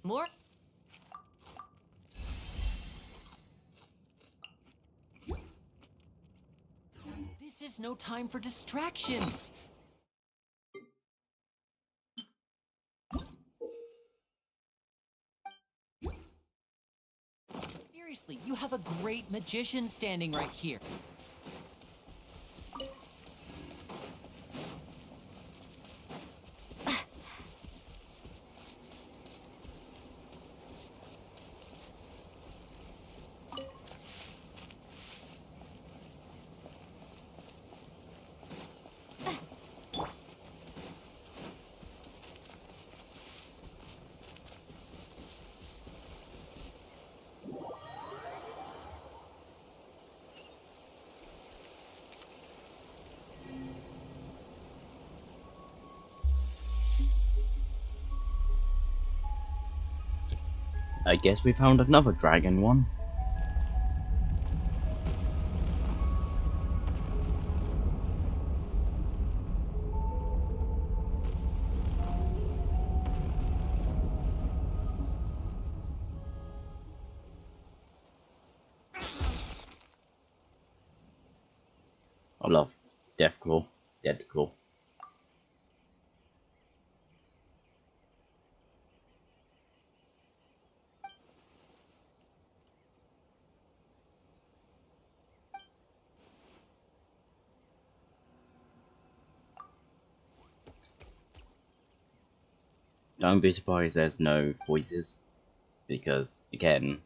More? This is no time for distractions. Seriously, you have a great magician standing right here. I guess we found another dragon one. I love Deathclaw, Deadclaw. Don't be surprised there's no voices, because again,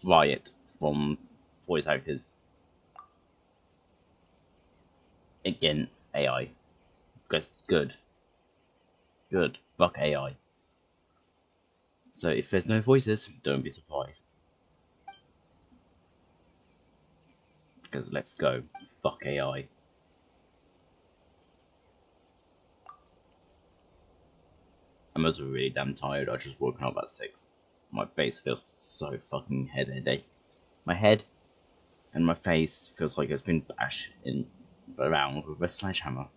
riot from voice actors against AI. Because good, fuck AI. So if there's no voices, don't be surprised. Because let's go, fuck AI. I'm also really damn tired. I just woken up at 6. My face feels so fucking headache. My head and my face feels like it's been bashed in around with a sledgehammer.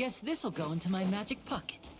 Guess this'll go into my magic pocket.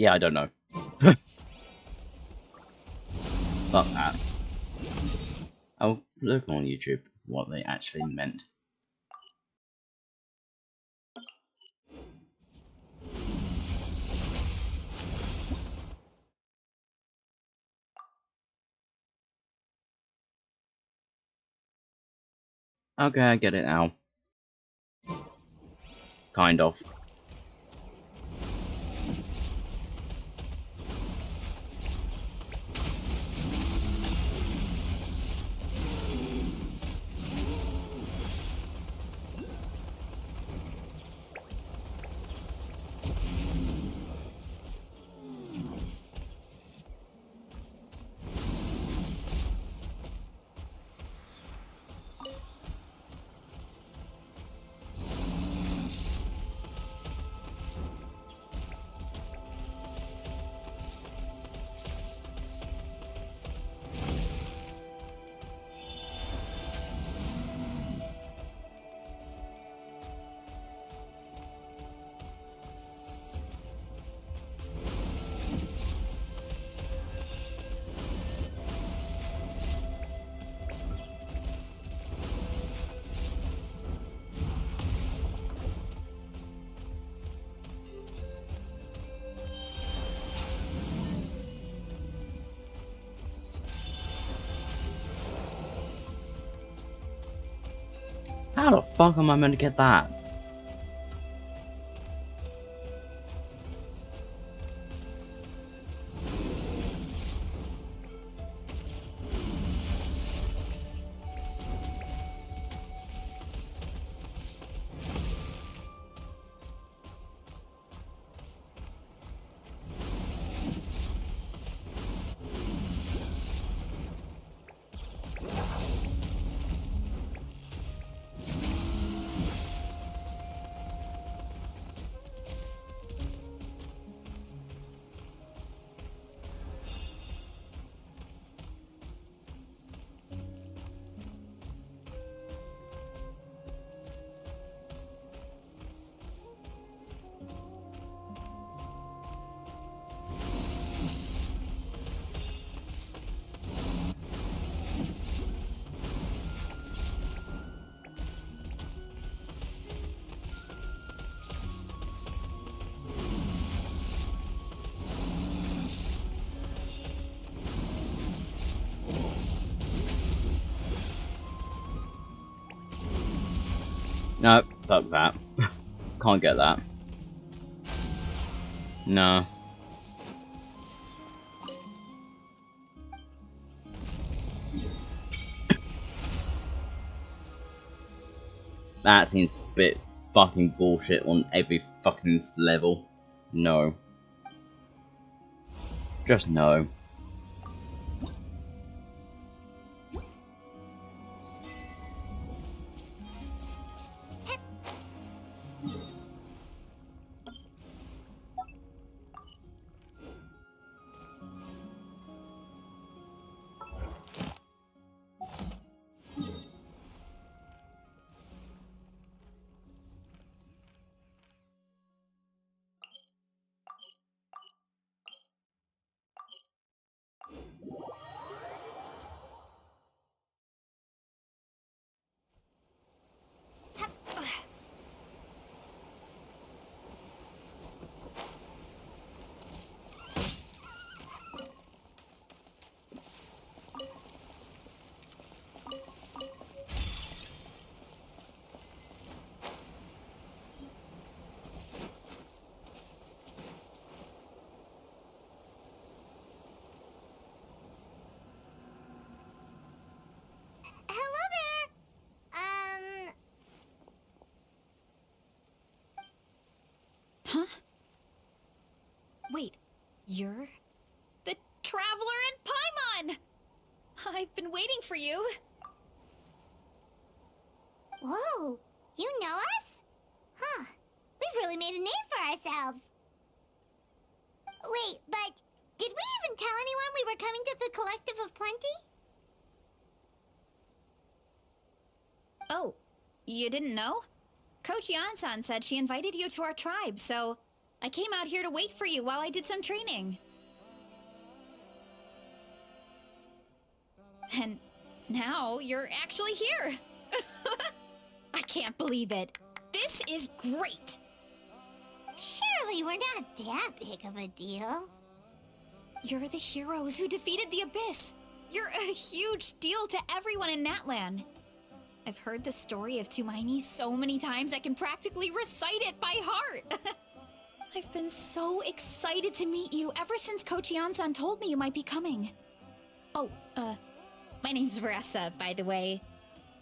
Yeah, I don't know. Fuck that. I'll look on YouTube what they actually meant. Okay, I get it now. Kind of. How the fuck am I meant to get that? No, fuck that. Can't get that. No. That seems a bit fucking bullshit on every fucking level. No. Just no. Hello there. Huh? Wait, you're the Traveler in Paimon! I've been waiting for you. Whoa, you know us? Huh. We've really made a name for ourselves. Wait, but did we even tell anyone we were coming to the Collective of Plenty? Oh, you didn't know? Coach Yan-san said she invited you to our tribe, so I came out here to wait for you while I did some training. And now you're actually here. I can't believe it. This is great. Surely we're not that big of a deal. You're the heroes who defeated the Abyss. You're a huge deal to everyone in Natlan. I've heard the story of Tumaini so many times I can practically recite it by heart. I've been so excited to meet you ever since Coach Yan-san told me you might be coming. Oh, my name's Vanessa, by the way.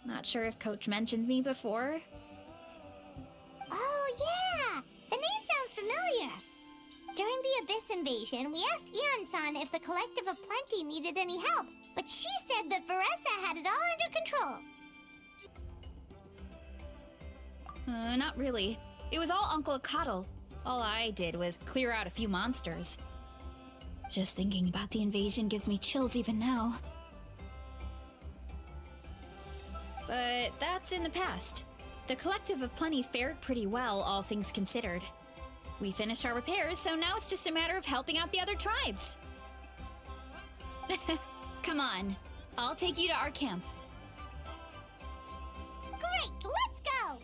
Not sure if Coach mentioned me before. Oh, yeah! The name sounds familiar. During the Abyss invasion, we asked Ian-san if the Collective of Plenty needed any help, but she said that Vanessa had it all under control. Not really. It was all Uncle Coddle. All I did was clear out a few monsters. Just thinking about the invasion gives me chills even now. But that's in the past. The Collective of Plenty fared pretty well, all things considered. We finished our repairs, so now it's just a matter of helping out the other tribes. Come on, I'll take you to our camp. Great, let's go!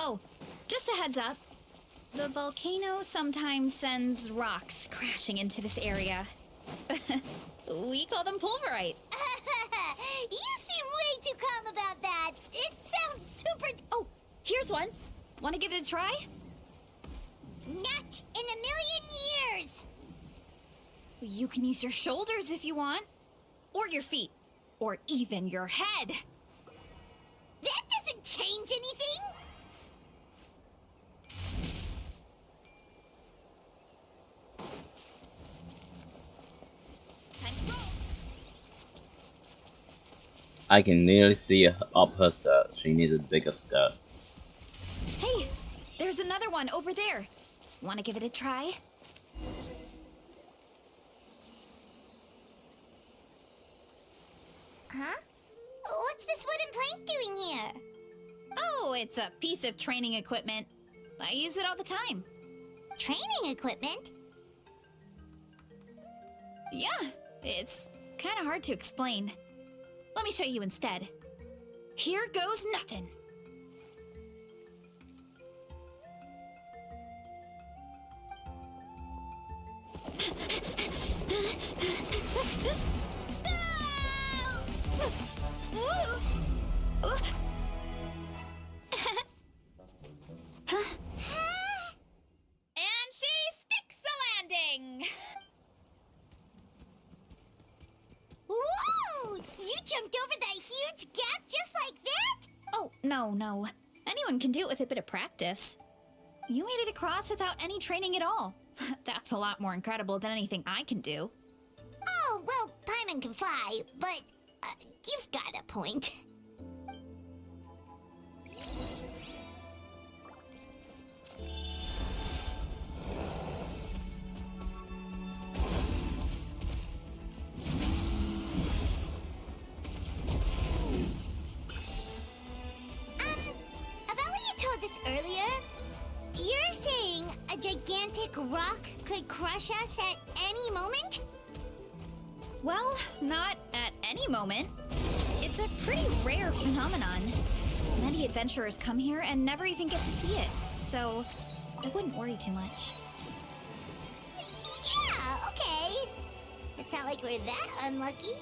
Oh, just a heads up. The volcano sometimes sends rocks crashing into this area. We call them pulverite. You seem way too calm about that. It sounds super... Oh, here's one. Want to give it a try? Not in a million years! You can use your shoulders if you want. Or your feet. Or even your head. That doesn't change anything! Time to roll. I can nearly see up her skirt. She needs a bigger skirt. Hey, there's another one over there. Want to give it a try? Huh? What's this wooden plank doing here? Oh, it's a piece of training equipment. I use it all the time. Training equipment? Yeah, it's kind of hard to explain. Let me show you instead. Here goes nothing. And she sticks the landing! Whoa! You jumped over that huge gap just like that? Oh, no. Anyone can do it with a bit of practice. You made it across without any training at all. That's a lot more incredible than anything I can do. Oh, well, Paimon can fly, but you've got a point. About what you told us earlier, you're saying a gigantic rock could crush us at any moment? Well, not at any moment. It's a pretty rare phenomenon. Many adventurers come here and never even get to see it, so I wouldn't worry too much. Yeah, okay. It's not like we're that unlucky.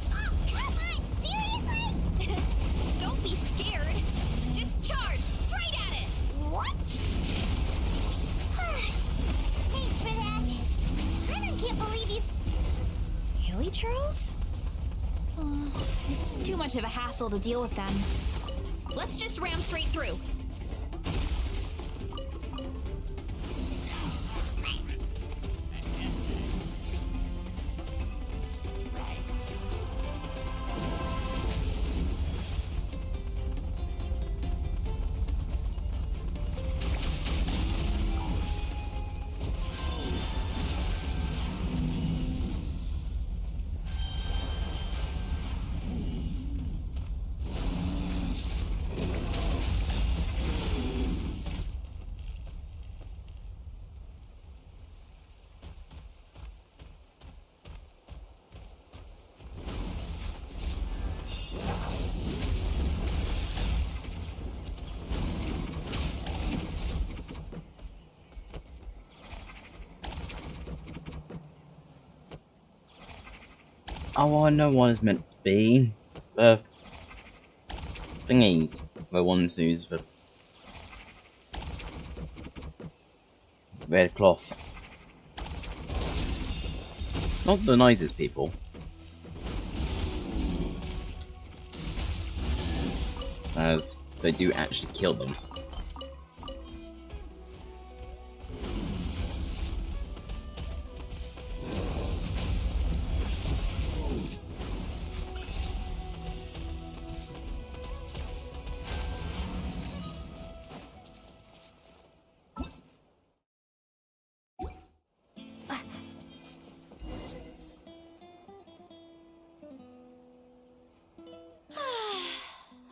Oh, come on! Seriously? Don't be scared. Just charge straight at it. What? Thanks for that. I can't believe you... Hilly churls? It's too much of a hassle to deal with them. Let's just ram straight through. Oh, I know what it's meant to be. The thingies. The ones who use the red cloth. Not the nicest people. As they do actually kill them.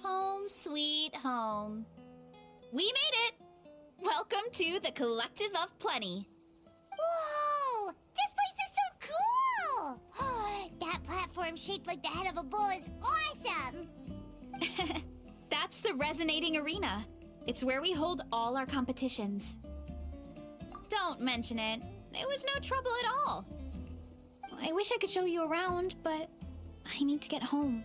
Home sweet home. We made it! Welcome to the Collective of Plenty. Whoa! This place is so cool! That platform shaped like the head of a bull is awesome! That's the Resonating Arena. It's where we hold all our competitions. Don't mention it. It was no trouble at all. I wish I could show you around, but I need to get home.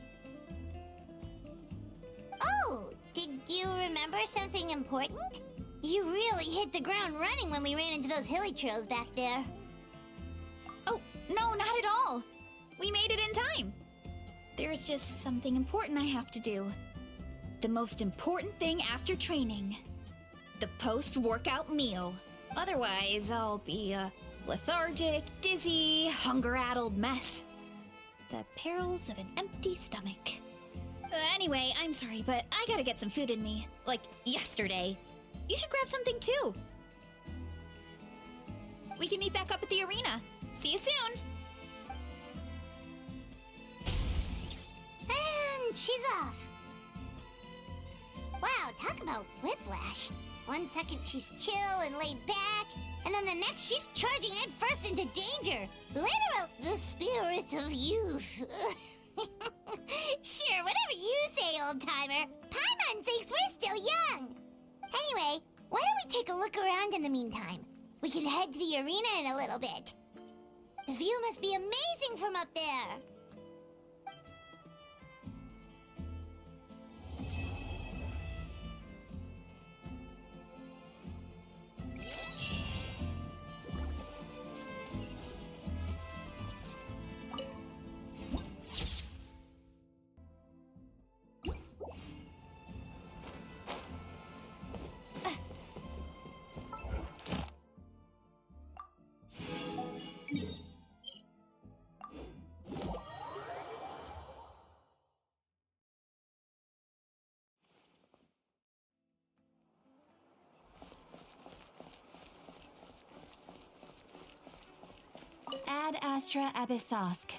Oh, did you remember something important? You really hit the ground running when we ran into those hilly trails back there. Oh, no, not at all. We made it in time. There's just something important I have to do. The most important thing after training. The post-workout meal. Otherwise, I'll be a lethargic, dizzy, hunger-addled mess. The perils of an empty stomach. Anyway, I'm sorry, but I gotta get some food in me. Like, yesterday. You should grab something too. We can meet back up at the arena. See you soon! And she's off. Wow, talk about whiplash. 1 second she's chill and laid back, and then the next she's charging head first into danger. Literal, the spirit of youth. Sure, whatever you say, old-timer. Paimon thinks we're still young. Anyway, why don't we take a look around in the meantime? We can head to the arena in a little bit. The view must be amazing from up there. Ad Astra Abyssosk.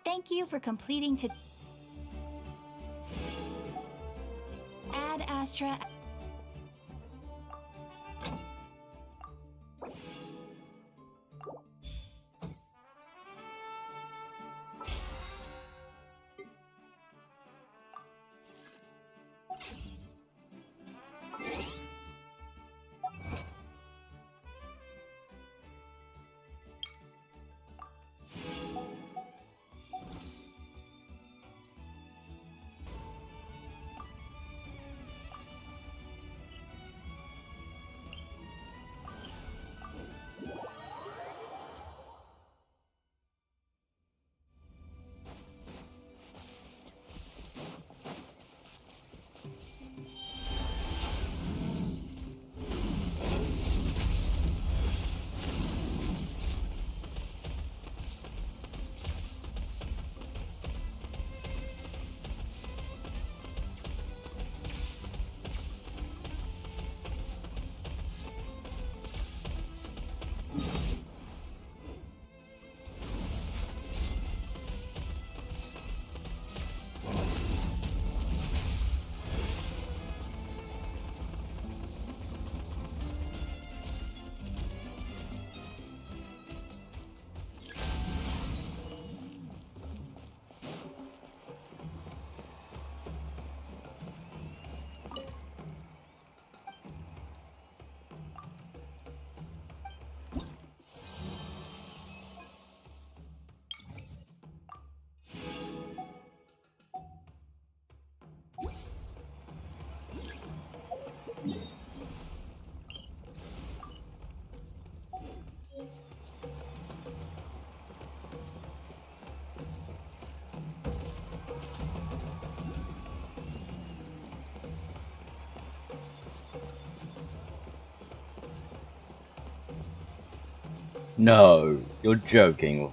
Thank you for completing to... Ad Astra... No, you're joking.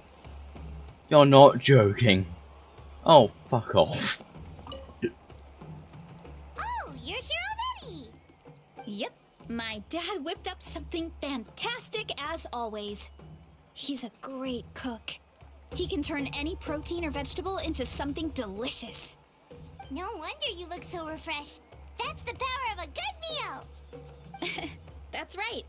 You're not joking. Oh, fuck off. Oh, you're here already! Yep, my dad whipped up something fantastic as always. He's a great cook. He can turn any protein or vegetable into something delicious. No wonder you look so refreshed. That's the power of a good meal! That's right.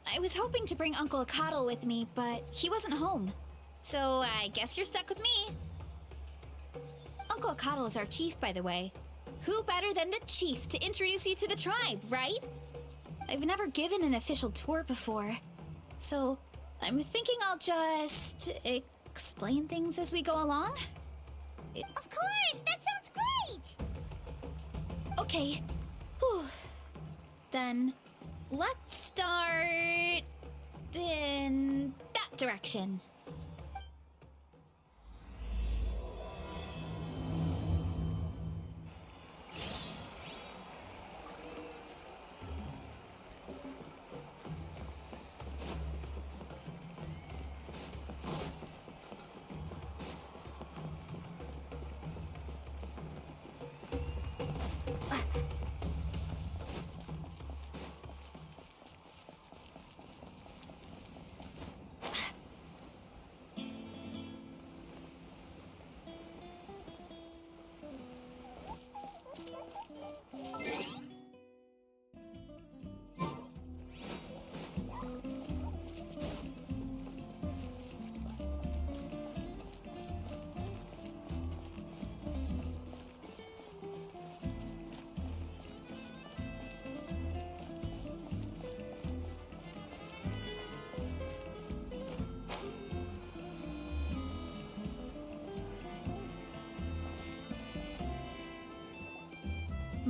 I was hoping to bring Uncle Coddle with me, but he wasn't home. So I guess you're stuck with me. Uncle Coddle is our chief, by the way. Who better than the chief to introduce you to the tribe, right? I've never given an official tour before, so I'm thinking I'll just explain things as we go along. Of course! That sounds great! Okay. Whew. Then let's start in that direction.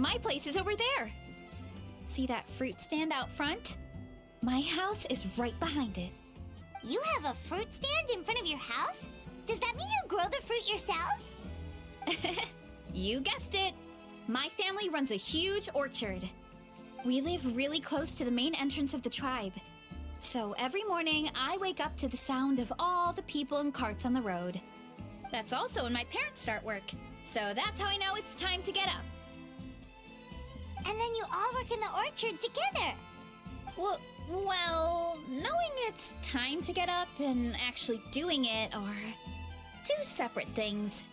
My place is over there. See that fruit stand out front? My house is right behind it. You have a fruit stand in front of your house? Does that mean you grow the fruit yourself? You guessed it. My family runs a huge orchard. We live really close to the main entrance of the tribe. So every morning, I wake up to the sound of all the people and carts on the road. That's also when my parents start work. So that's how I know it's time to get up. And then you all work in the orchard together. Well, knowing it's time to get up and actually doing it are two separate things.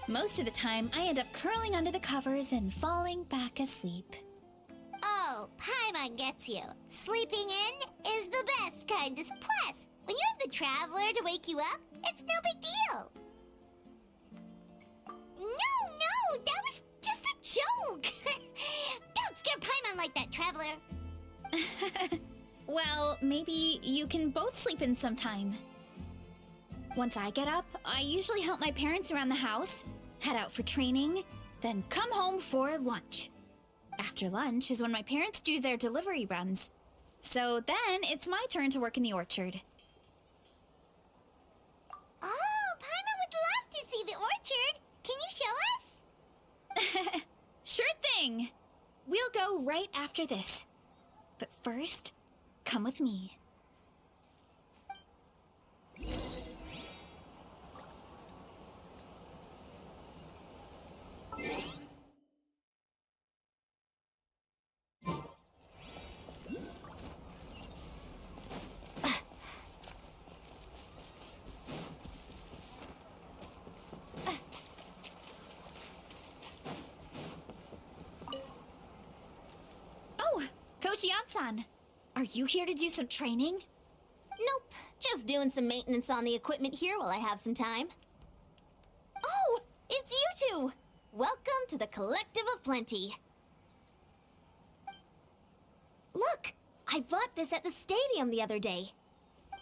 Most of the time, I end up curling under the covers and falling back asleep. Oh, Paimon gets you. Sleeping in is the best kind. Plus, when you have the Traveler to wake you up, it's no big deal. No, that was just a joke. Don't scare Paimon like that, Traveler. Well, maybe you can both sleep in sometime. Once I get up, I usually help my parents around the house, head out for training, then come home for lunch. After lunch is when my parents do their delivery runs. So then it's my turn to work in the orchard. Oh, Paimon would love to see the orchard. Can you show us? Sure thing! We'll go right after this. But first, come with me. Oh, Coach Yan-san, are you here to do some training? Nope, just doing some maintenance on the equipment here while I have some time. Oh, it's you two! Welcome to the Collective of Plenty. Look, I bought this at the stadium the other day.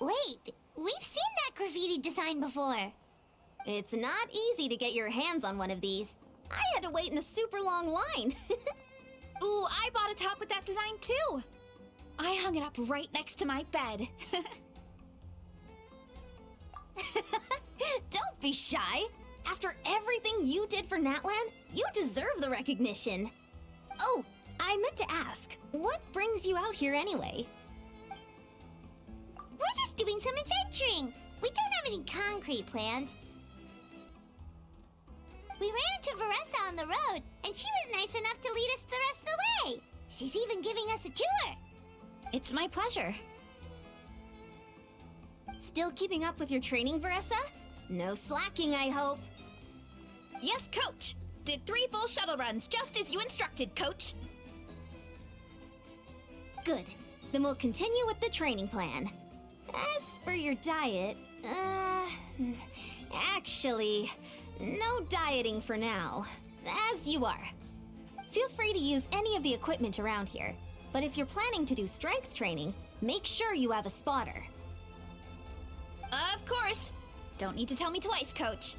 Wait, we've seen that graffiti design before. It's not easy to get your hands on one of these. I had to wait in a super long line. Ooh, I bought a top with that design too! I hung it up right next to my bed. Don't be shy. After everything you did for Natlan, you deserve the recognition. Oh, I meant to ask, what brings you out here anyway? We're just doing some adventuring. We don't have any concrete plans. We ran into Veressa on the road, and she was nice enough to lead us the rest of the way. She's even giving us a tour. It's my pleasure. Still keeping up with your training, Veressa? No slacking, I hope. Yes, Coach! Did 3 full shuttle runs, just as you instructed, Coach! Good. Then we'll continue with the training plan. As for your diet, actually, no dieting for now. As you are. Feel free to use any of the equipment around here. But if you're planning to do strength training, make sure you have a spotter. Of course! Don't need to tell me twice, Coach.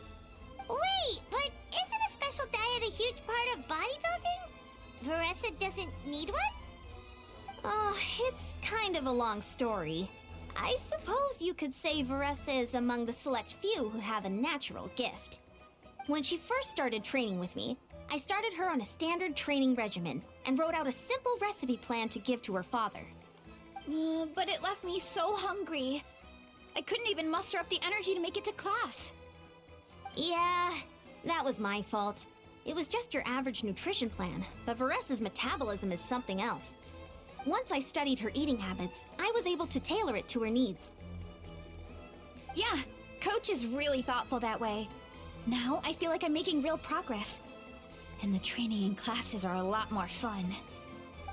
Wait, but isn't a special diet a huge part of bodybuilding? Veressa doesn't need one? Oh, it's kind of a long story. I suppose you could say Veressa is among the select few who have a natural gift. When she first started training with me, I started her on a standard training regimen and wrote out a simple recipe plan to give to her father. But it left me so hungry. I couldn't even muster up the energy to make it to class. Yeah, that was my fault. It was just your average nutrition plan, but Veressa's metabolism is something else. Once I studied her eating habits, I was able to tailor it to her needs. Yeah, Coach is really thoughtful that way. Now I feel like I'm making real progress. And the training and classes are a lot more fun.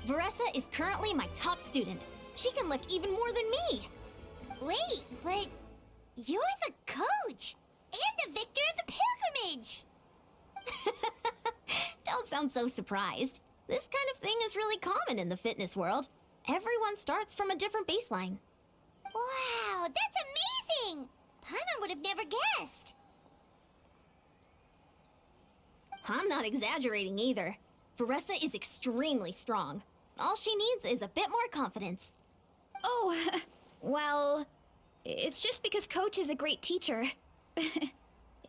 Veressa is currently my top student. She can lift even more than me. Wait, but you're the coach and the victor of the pilgrimage. Don't sound so surprised. This kind of thing is really common in the fitness world. Everyone starts from a different baseline. Wow, that's amazing! Paimon would have never guessed. I'm not exaggerating either. Veressa is extremely strong. All she needs is a bit more confidence. Oh, well, it's just because Coach is a great teacher.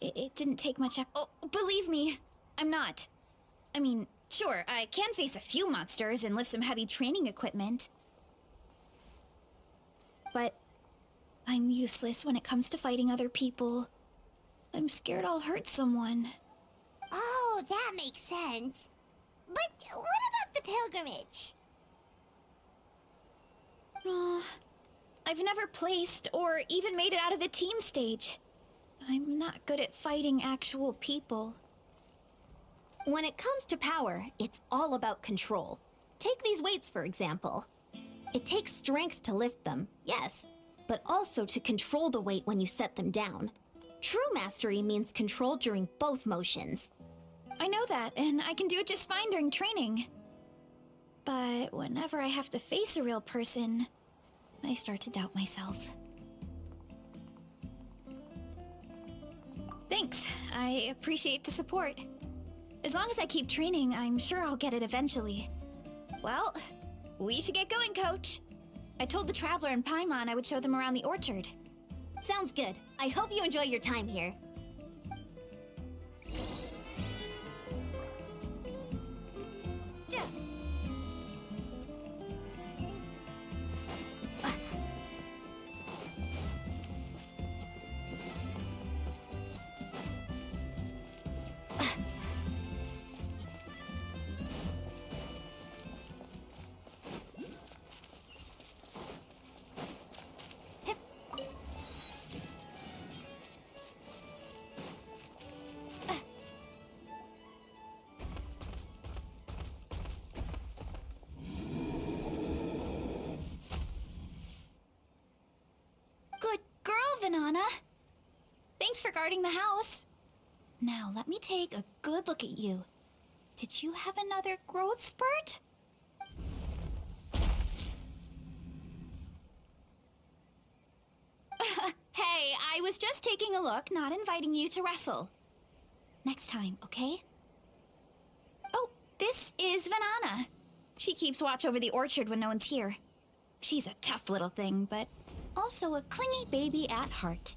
It didn't take much Oh, believe me, I'm not. I mean, sure, I can face a few monsters and lift some heavy training equipment. But I'm useless when it comes to fighting other people. I'm scared I'll hurt someone. Oh, that makes sense. But what about the pilgrimage? I've never placed or even made it out of the team stage. I'm not good at fighting actual people. When it comes to power, it's all about control. Take these weights, for example. It takes strength to lift them, yes, but also to control the weight when you set them down. True mastery means control during both motions. I know that, and I can do it just fine during training. But whenever I have to face a real person, I start to doubt myself. Thanks, I appreciate the support. As long as I keep training, I'm sure I'll get it eventually. Well, we should get going, Coach. I told the Traveler and Paimon I would show them around the orchard. Sounds good. I hope you enjoy your time here. Good girl, Vanana. Thanks for guarding the house. Now, let me take a good look at you. Did you have another growth spurt? Hey, I was just taking a look, not inviting you to wrestle. Next time, okay? Oh, this is Vanana. She keeps watch over the orchard when no one's here. She's a tough little thing, but also a clingy baby at heart.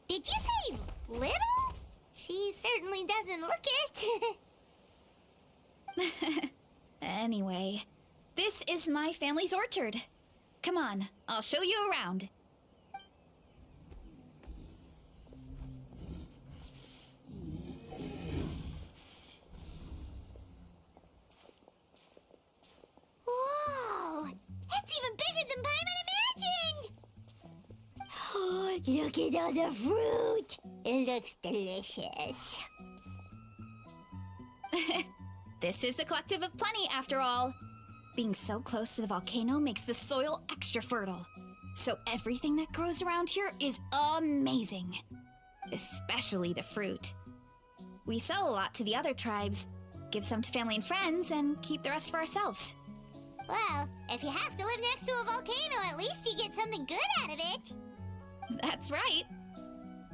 Did you say little? She certainly doesn't look it. Anyway, this is my family's orchard. Come on, I'll show you around. Whoa! It's even bigger than Paimon imagined! Look at all the fruit! It looks delicious. This is the Collective of Plenty, after all. Being so close to the volcano makes the soil extra fertile. So everything that grows around here is amazing. Especially the fruit. We sell a lot to the other tribes, give some to family and friends, and keep the rest for ourselves. Well, if you have to live next to a volcano, at least you get something good out of it. That's right.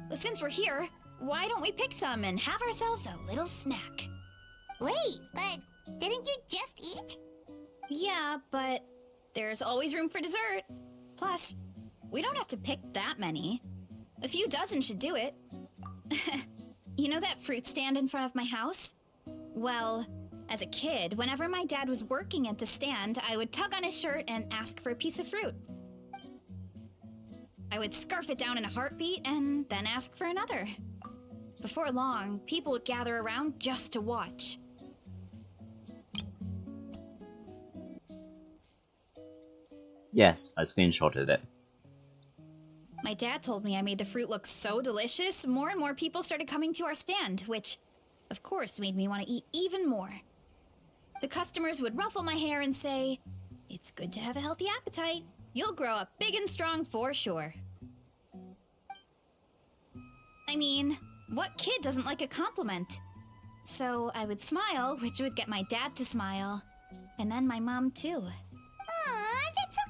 But since we're here, why don't we pick some and have ourselves a little snack? Wait, but didn't you just eat? Yeah, but there's always room for dessert. Plus, we don't have to pick that many. A few dozen should do it. You know that fruit stand in front of my house? Well, as a kid, whenever my dad was working at the stand, I would tug on his shirt and ask for a piece of fruit. I would scarf it down in a heartbeat and then ask for another. Before long, people would gather around just to watch. Yes, I screenshotted it. My dad told me I made the fruit look so delicious, more and more people started coming to our stand, which, of course, made me want to eat even more. The customers would ruffle my hair and say, "It's good to have a healthy appetite. You'll grow up big and strong for sure." I mean, what kid doesn't like a compliment? So I would smile, which would get my dad to smile. And then my mom, too. Aw, that's so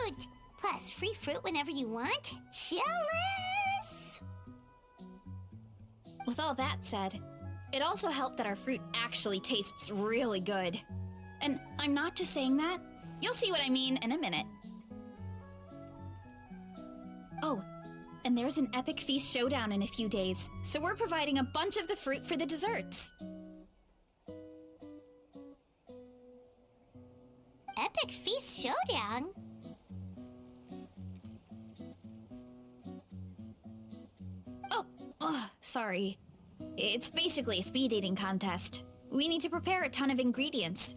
cute! Plus, free fruit whenever you want. Jealous! With all that said, it also helped that our fruit actually tastes really good. And I'm not just saying that. You'll see what I mean in a minute. Oh, and there's an epic feast showdown in a few days, so we're providing a bunch of the fruit for the desserts. Epic Feast Showdown? Oh, sorry. It's basically a speed eating contest. We need to prepare a ton of ingredients.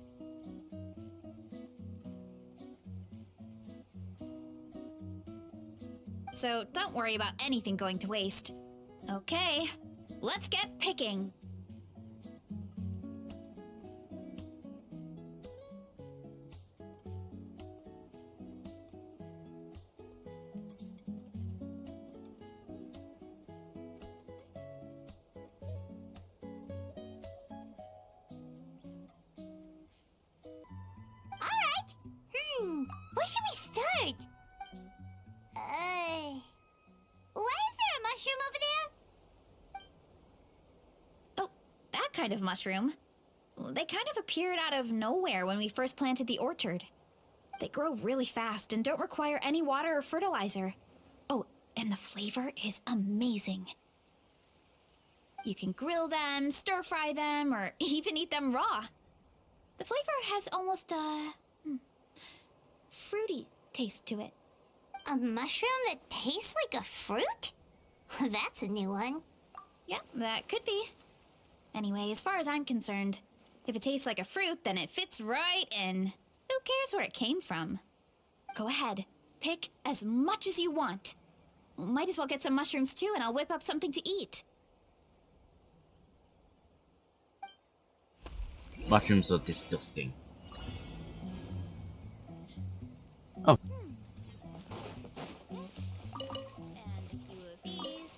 So don't worry about anything going to waste. Okay, let's get picking. Alright. Where should we start? Why is there a mushroom over there? Oh, that kind of mushroom. They kind of appeared out of nowhere when we first planted the orchard. They grow really fast and don't require any water or fertilizer. Oh, and the flavor is amazing. You can grill them, stir-fry them, or even eat them raw. The flavor has almost a fruity taste to it. A mushroom that tastes like a fruit? That's a new one. Yep, that could be. Anyway, as far as I'm concerned, if it tastes like a fruit, then it fits right in. Who cares where it came from? Go ahead, pick as much as you want. Might as well get some mushrooms too, and I'll whip up something to eat. Mushrooms are disgusting. Oh. This, and a few of these.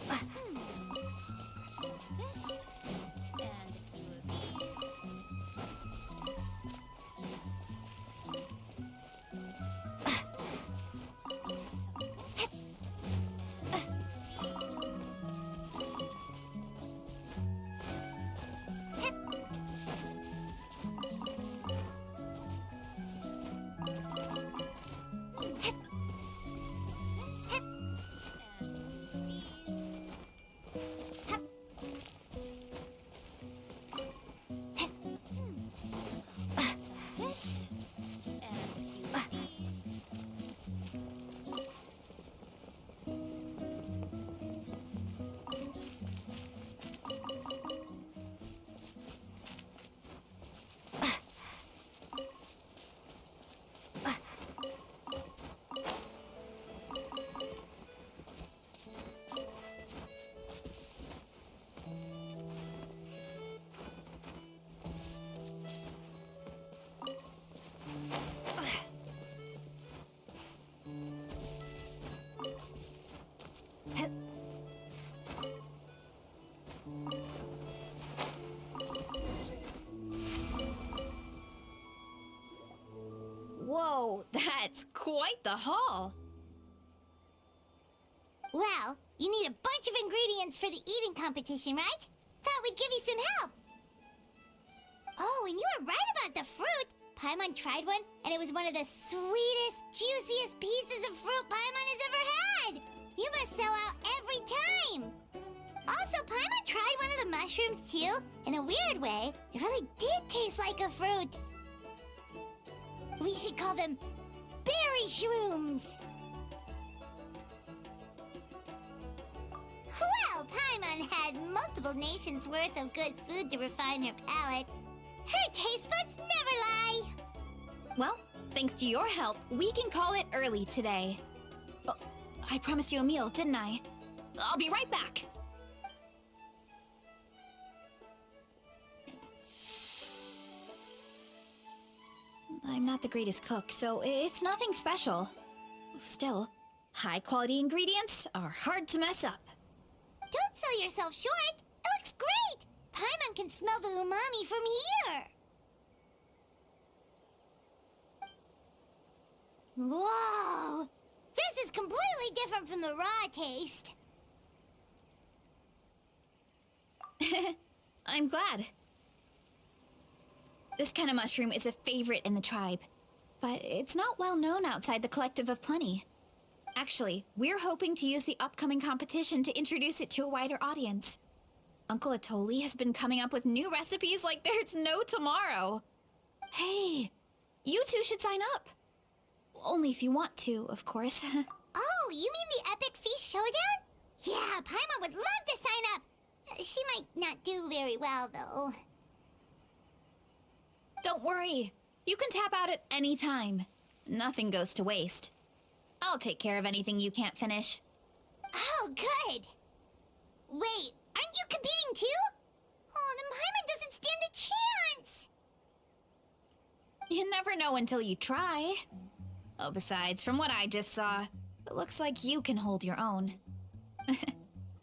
Grab some of this, and a few of these. Grab some of this. Whoa, that's quite the haul. Well, you need a bunch of ingredients for the eating competition, right? Thought we'd give you some help. Oh, and you were right about the fruit. Paimon tried one, and it was one of the sweetest, juiciest pieces of fruit Paimon has ever had. You must sell out every time. Also, Paimon tried one of the mushrooms too. In a weird way, it really did taste like a fruit. We should call them berry shrooms. Well, Paimon had multiple nations worth of good food to refine her palate. Her taste buds never lie. Well, thanks to your help, we can call it early today. Oh, I promised you a meal, didn't I? I'll be right back. I'm not the greatest cook, so it's nothing special. Still, high-quality ingredients are hard to mess up. Don't sell yourself short. It looks great. Paimon can smell the umami from here. Whoa! This is completely different from the raw taste. I'm glad. This kind of mushroom is a favorite in the tribe, but it's not well known outside the Collective of Plenty. Actually, we're hoping to use the upcoming competition to introduce it to a wider audience. Uncle Atoli has been coming up with new recipes like there's no tomorrow. Hey, you two should sign up. Only if you want to, of course. Oh, you mean the Epic Feast Showdown? Yeah, Paimon would love to sign up. She might not do very well, though. Don't worry. You can tap out at any time. Nothing goes to waste. I'll take care of anything you can't finish. Oh, good. Wait, aren't you competing too? Oh, then Paimon doesn't stand a chance. You never know until you try. Oh, besides, from what I just saw, it looks like you can hold your own.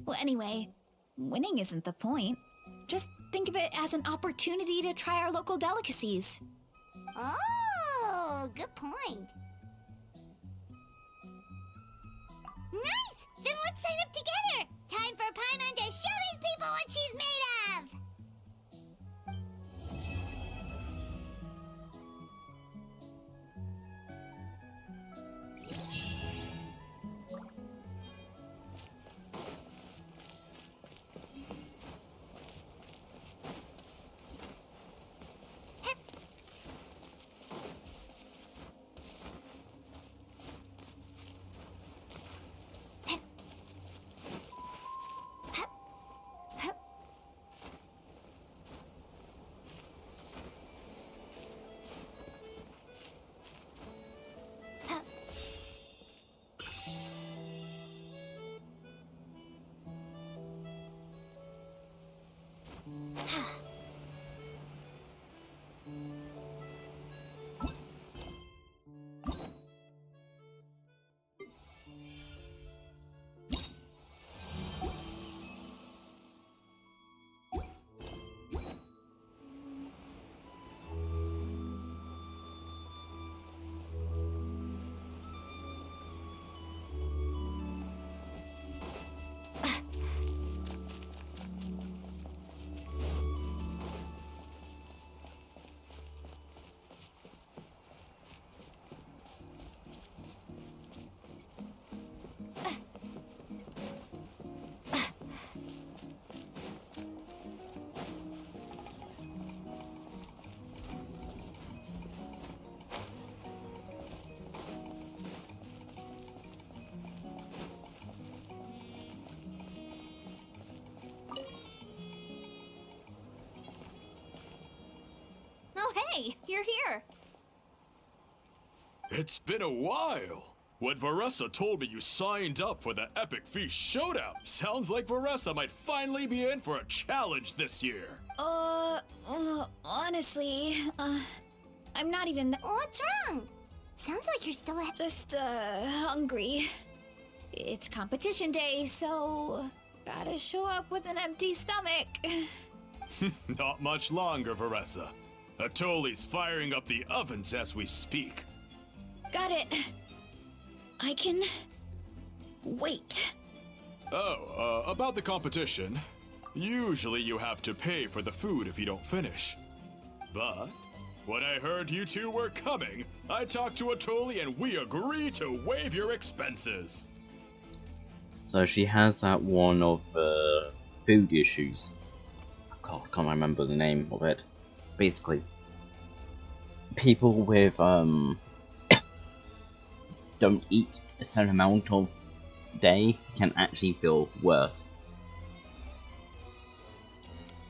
Well, anyway, winning isn't the point. Just think of it as an opportunity to try our local delicacies. Oh, good point. Nice! Then let's sign up together! Time for Paimon to show these people what she's made of! Oh, hey, you're here. It's been a while. When Varessa told me you signed up for the Epic Feast Showdown, sounds like Varessa might finally be in for a challenge this year. Honestly, I'm not even What's wrong? Sounds like you're still at... just, hungry. It's competition day, so gotta show up with an empty stomach. Not much longer, Varessa. Atoli's firing up the ovens as we speak. Got it. I can wait. Oh, about the competition. Usually you have to pay for the food if you don't finish. But when I heard you two were coming, I talked to Atoli and we agreed to waive your expenses. So she has that one of food issues. God, I can't remember the name of it. Basically, people with don't eat a certain amount of day can actually feel worse.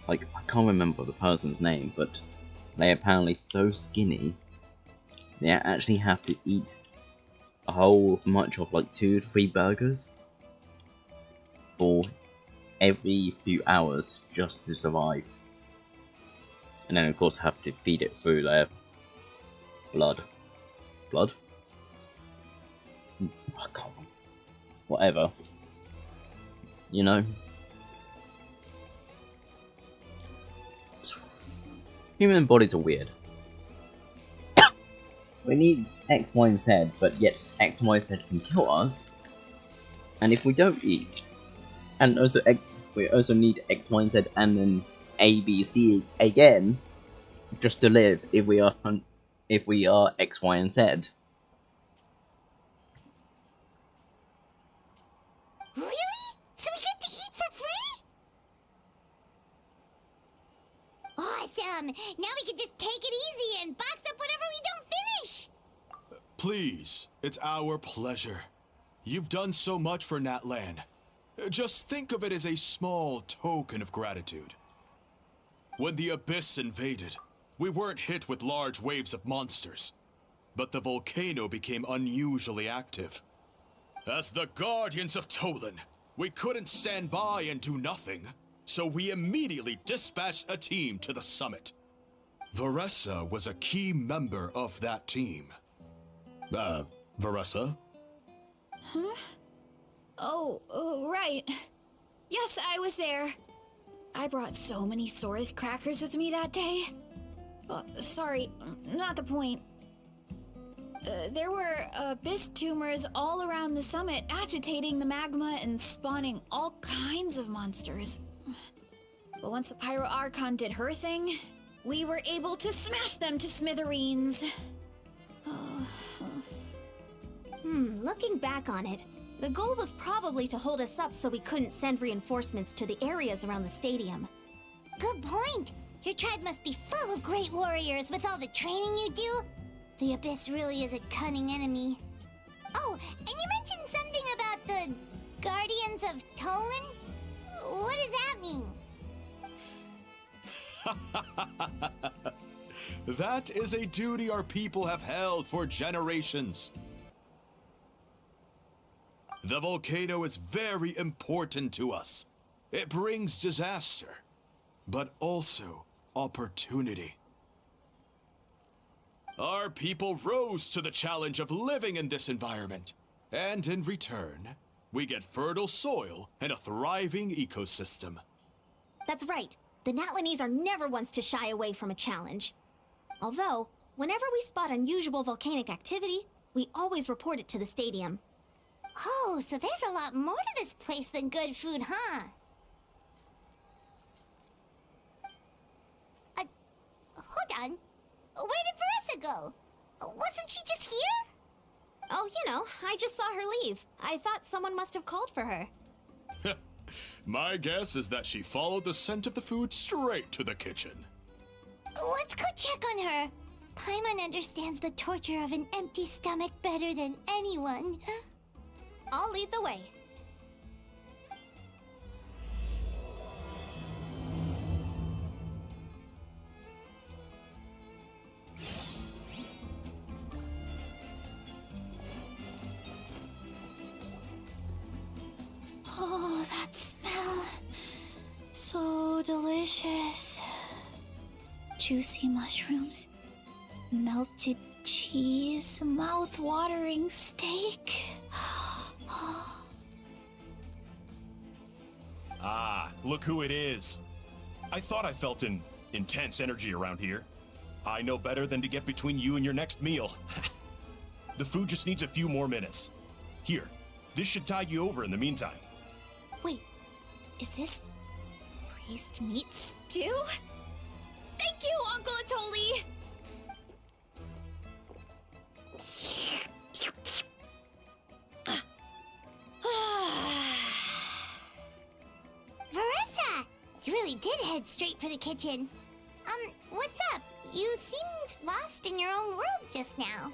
Like, I can't remember the person's name, but they're apparently so skinny they actually have to eat a whole bunch of like 2 to 3 burgers for every few hours just to survive. And then of course have to feed it through their blood. Blood? I can't. Whatever. You know? Human bodies are weird. We need X, Y, and Z, but yet X, Y, Z can kill us. And if we don't eat, and also we also need X, Y, and Z, and then A, B, C again, just to live. If we are X, Y, and Z. Really? So we get to eat for free? Awesome! Now we can just take it easy and box up whatever we don't finish! Please, it's our pleasure. You've done so much for Natlan. Just think of it as a small token of gratitude. When the Abyss invaded, we weren't hit with large waves of monsters, but the volcano became unusually active. As the Guardians of Tolan, we couldn't stand by and do nothing, so we immediately dispatched a team to the summit. Varessa was a key member of that team. Varessa? Huh? Oh, right. Yes, I was there. I brought so many Sora's crackers with me that day. Sorry, not the point. There were abyss tumors all around the summit, agitating the magma and spawning all kinds of monsters. But once the Pyro Archon did her thing, we were able to smash them to smithereens. Looking back on it, the goal was probably to hold us up so we couldn't send reinforcements to the areas around the stadium. Good point! Your tribe must be full of great warriors with all the training you do. The Abyss really is a cunning enemy. Oh, and you mentioned something about the Guardians of Tolan? What does that mean? That is a duty our people have held for generations. The volcano is very important to us. It brings disaster, but also opportunity. Our people rose to the challenge of living in this environment, and in return, we get fertile soil and a thriving ecosystem. That's right. The Natlanese are never ones to shy away from a challenge. Although, whenever we spot unusual volcanic activity, we always report it to the stadium. Oh, so there's a lot more to this place than good food, huh? Hold on. Where did Varessa go? Wasn't she just here? Oh, you know, I just saw her leave. I thought someone must have called for her. My guess is that she followed the scent of the food straight to the kitchen. Let's go check on her. Paimon understands the torture of an empty stomach better than anyone. I'll lead the way. Oh, that smell. So delicious. Juicy mushrooms, melted cheese, mouth-watering steak. Ah, look who it is. I thought I felt an intense energy around here. I know better than to get between you and your next meal. The food just needs a few more minutes. Here, this should tide you over in the meantime. Wait, is this priest meat stew? Thank you, Uncle Atoli! Varessa! You really did head straight for the kitchen. What's up? You seemed lost in your own world just now.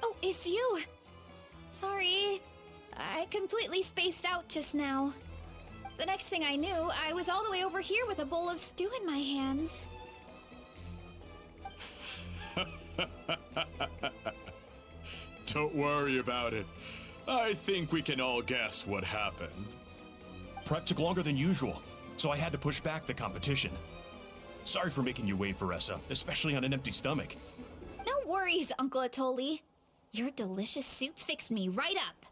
Oh, it's you. Sorry, I completely spaced out just now. The next thing I knew, I was all the way over here with a bowl of stew in my hands. Don't worry about it. I think we can all guess what happened. Prep took longer than usual, so I had to push back the competition. Sorry for making you wait, Varessa, especially on an empty stomach. No worries, Uncle Atoli. Your delicious soup fixed me right up.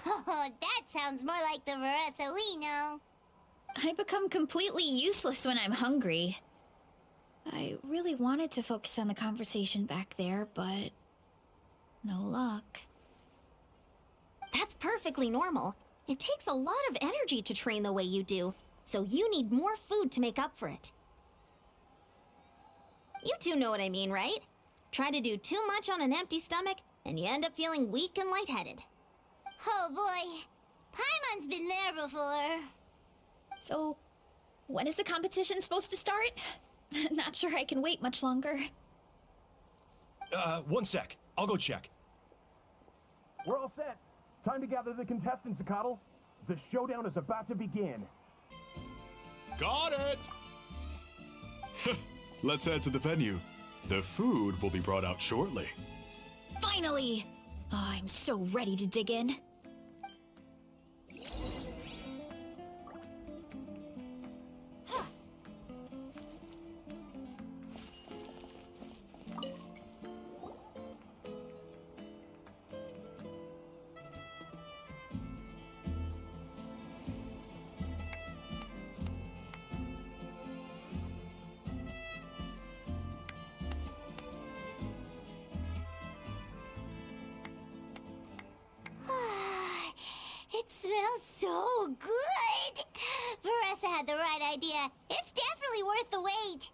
Oh, that sounds more like the Varessa we know. I become completely useless when I'm hungry. I really wanted to focus on the conversation back there, but no luck. That's perfectly normal. It takes a lot of energy to train the way you do, so you need more food to make up for it. You two know what I mean, right? Try to do too much on an empty stomach, and you end up feeling weak and lightheaded. Oh boy, Paimon's been there before. So, when is the competition supposed to start? Not sure I can wait much longer. 1 sec. I'll go check. We're all set. Time to gather the contestants, Akatl. The showdown is about to begin. Got it! Let's head to the venue. The food will be brought out shortly. Finally! Oh, I'm so ready to dig in. It smells so good! Veressa had the right idea. It's definitely worth the wait.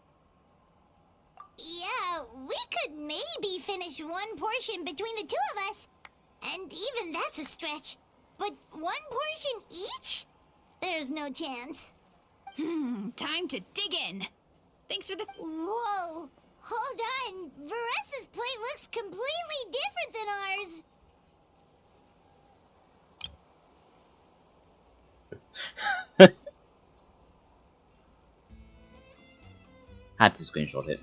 Yeah, we could maybe finish one portion between the two of us. And even that's a stretch. But one portion each? There's no chance. Time to dig in. Thanks for the... Whoa! Hold on! Veressa's plate looks completely different than ours! Had to screenshot it.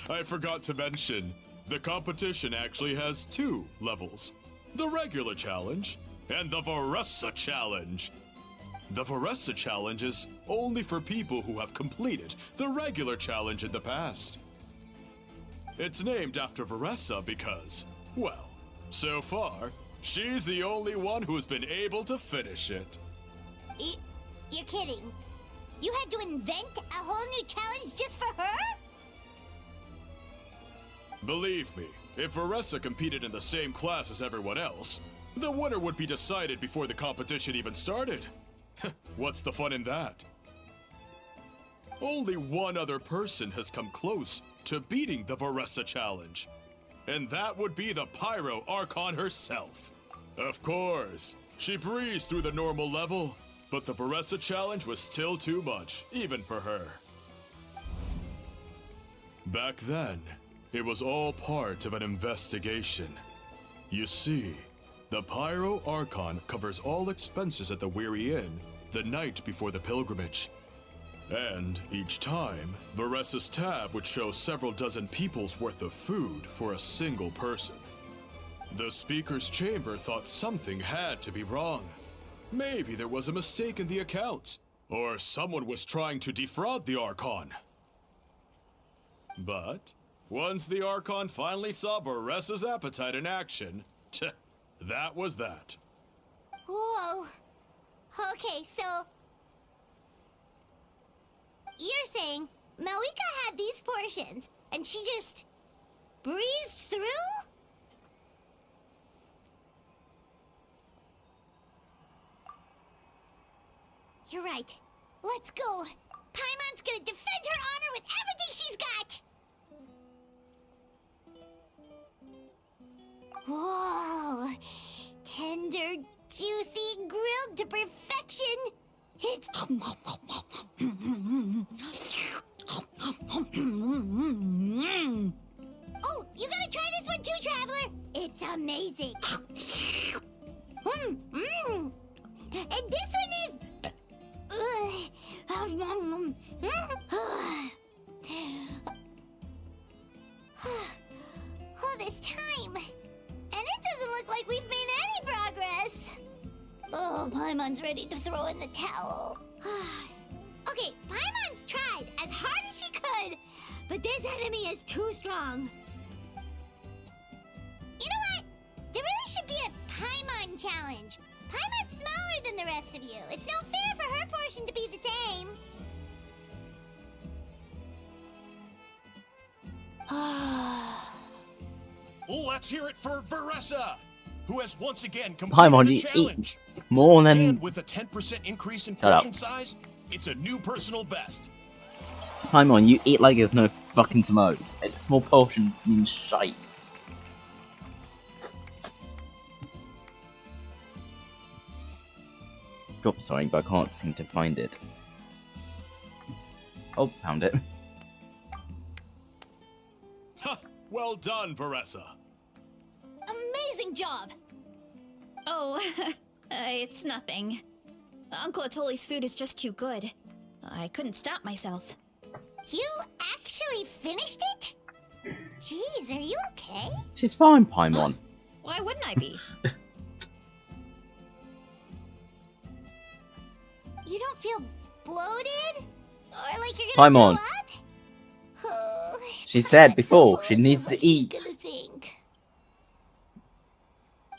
I forgot to mention, the competition actually has 2 levels. The regular challenge and the Veressa challenge. The Veressa challenge is only for people who have completed the regular challenge in the past. It's named after Veressa because, well, so far, she's the only one who's been able to finish it. You're kidding. You had to invent a whole new challenge just for her? Believe me, if Veressa competed in the same class as everyone else, the winner would be decided before the competition even started. What's the fun in that? Only one other person has come close to beating the Veressa challenge, and that would be the Pyro Archon herself. Of course, she breezed through the normal level, but the Veressa challenge was still too much, even for her. Back then, it was all part of an investigation. You see, the Pyro Archon covers all expenses at the Weary Inn the night before the pilgrimage. And each time, Veressa's tab would show several dozen people's worth of food for a single person. The speaker's chamber thought something had to be wrong. Maybe there was a mistake in the accounts, or someone was trying to defraud the Archon. But once the Archon finally saw Veressa's appetite in action, that was that. Whoa. Okay, so... You're saying Malika had these portions, and she just... breezed through? You're right. Let's go. Paimon's gonna defend her honor with everything she's got! Whoa! Tender, juicy, grilled to perfection! It's... Oh, you gotta try this one too, Traveler! It's amazing! And this one is... All this time, and it doesn't look like we've made any progress. Oh, Paimon's ready to throw in the towel. Okay, Paimon's tried as hard as she could, but this enemy is too strong. You know what? There really should be a Paimon challenge. Paimon's smaller than the rest of you. It's no fair for her portion to be the same. Let's hear it for Veressa, who has once again Paimon, completed the you challenge. eat more than... And with a 10% increase in Shut up. portion size, it's a new personal best. Paimon, you eat like there's no fucking tomorrow. A small portion means shite. Drop something, but I can't seem to find it. Oh, found it. Ha! Well done, Veressa. Amazing job! Oh, it's nothing. Uncle Atoli's food is just too good. I couldn't stop myself. You actually finished it? Jeez, are you okay? She's fine, Paimon. Why wouldn't I be? You don't feel bloated? Or like you're gonna Paimon. throw up? Oh, She said I'm before, so she full needs of to what she's eat. gonna think.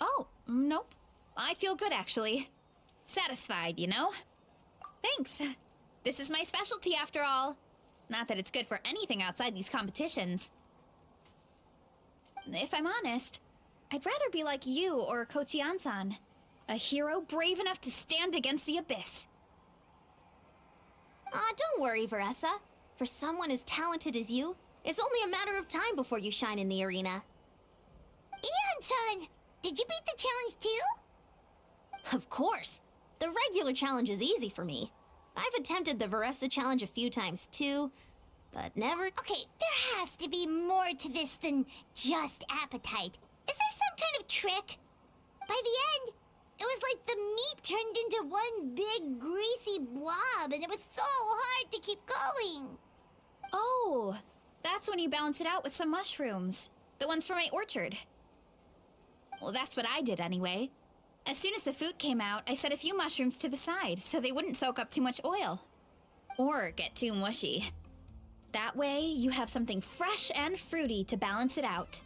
Oh, nope. I feel good, actually. Satisfied, you know? Thanks. This is my specialty, after all. Not that it's good for anything outside these competitions. If I'm honest, I'd rather be like you or Kochi-an-san. A hero brave enough to stand against the abyss. Aw, don't worry, Veressa. For someone as talented as you, it's only a matter of time before you shine in the arena. Ian-san, did you beat the challenge too? Of course. The regular challenge is easy for me. I've attempted the Veressa challenge a few times too, but never... Okay, there has to be more to this than just appetite. Is there some kind of trick? By the end, it was like the meat turned into one big greasy blob, and it was so hard to keep going. Oh, that's when you balance it out with some mushrooms. The ones from my orchard. Well, that's what I did anyway. As soon as the food came out, I set a few mushrooms to the side so they wouldn't soak up too much oil. Or get too mushy. That way, you have something fresh and fruity to balance it out.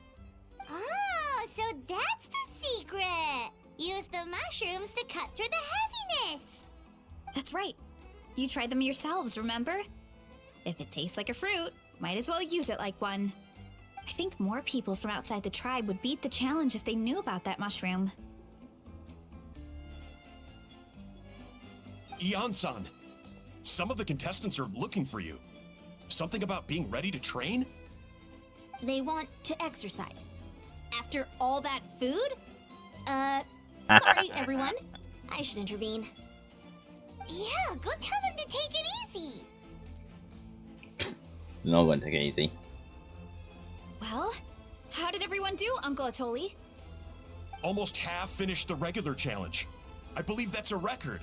Oh, so that's the secret. Use the mushrooms to cut through the heaviness. That's right. You tried them yourselves, remember? If it tastes like a fruit, might as well use it like one. I think more people from outside the tribe would beat the challenge if they knew about that mushroom. Ian-san, some of the contestants are looking for you. Something about being ready to train? They want to exercise. After all that food? Sorry, everyone. I should intervene. Yeah, go tell them to take it easy. Not going to take it easy. Well, how did everyone do, Uncle Atoli? Almost half finished the regular challenge. I believe that's a record.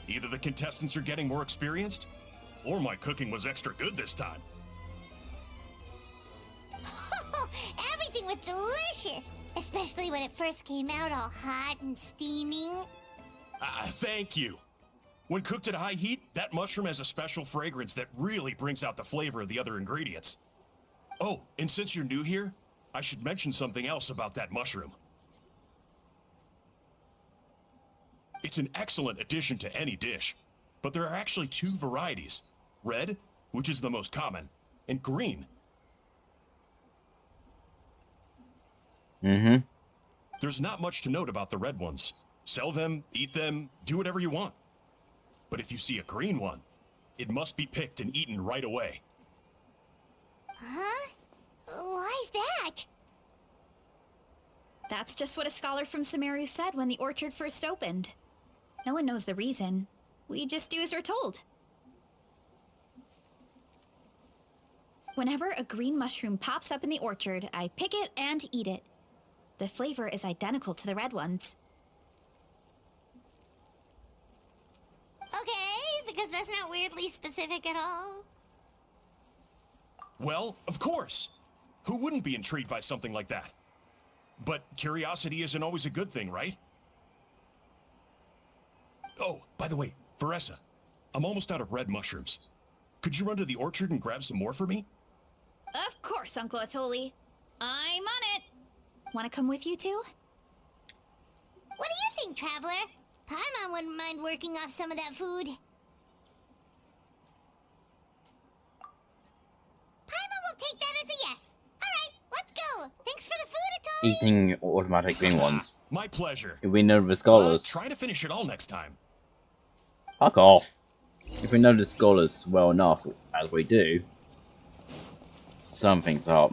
Either the contestants are getting more experienced, or my cooking was extra good this time. Everything was delicious, especially when it first came out all hot and steaming. Thank you. When cooked at high heat, that mushroom has a special fragrance that really brings out the flavor of the other ingredients. Oh, and since you're new here, I should mention something else about that mushroom. It's an excellent addition to any dish, but there are actually two varieties. Red, which is the most common, and green. Mm-hmm. There's not much to note about the red ones. Sell them, eat them, do whatever you want. But if you see a green one, it must be picked and eaten right away. Huh? Why's that? That's just what a scholar from Sumeru said when the orchard first opened. No one knows the reason. We just do as we're told. Whenever a green mushroom pops up in the orchard, I pick it and eat it. The flavor is identical to the red ones. Okay, because that's not weirdly specific at all. Well, of course. Who wouldn't be intrigued by something like that? But curiosity isn't always a good thing, right? Oh, by the way, Veressa, I'm almost out of red mushrooms. Could you run to the orchard and grab some more for me? Of course, Uncle Atoli. I'm on it. Want to come with you two? What do you think, Traveler? Paimon wouldn't mind working off some of that food. Paimon will take that as a yes. Alright, let's go. Thanks for the food, Atoli. Eating automatic green ones. My pleasure. If we know the scholars. Try to finish it all next time. Fuck off. If we know the scholars well enough, as we do, something's up.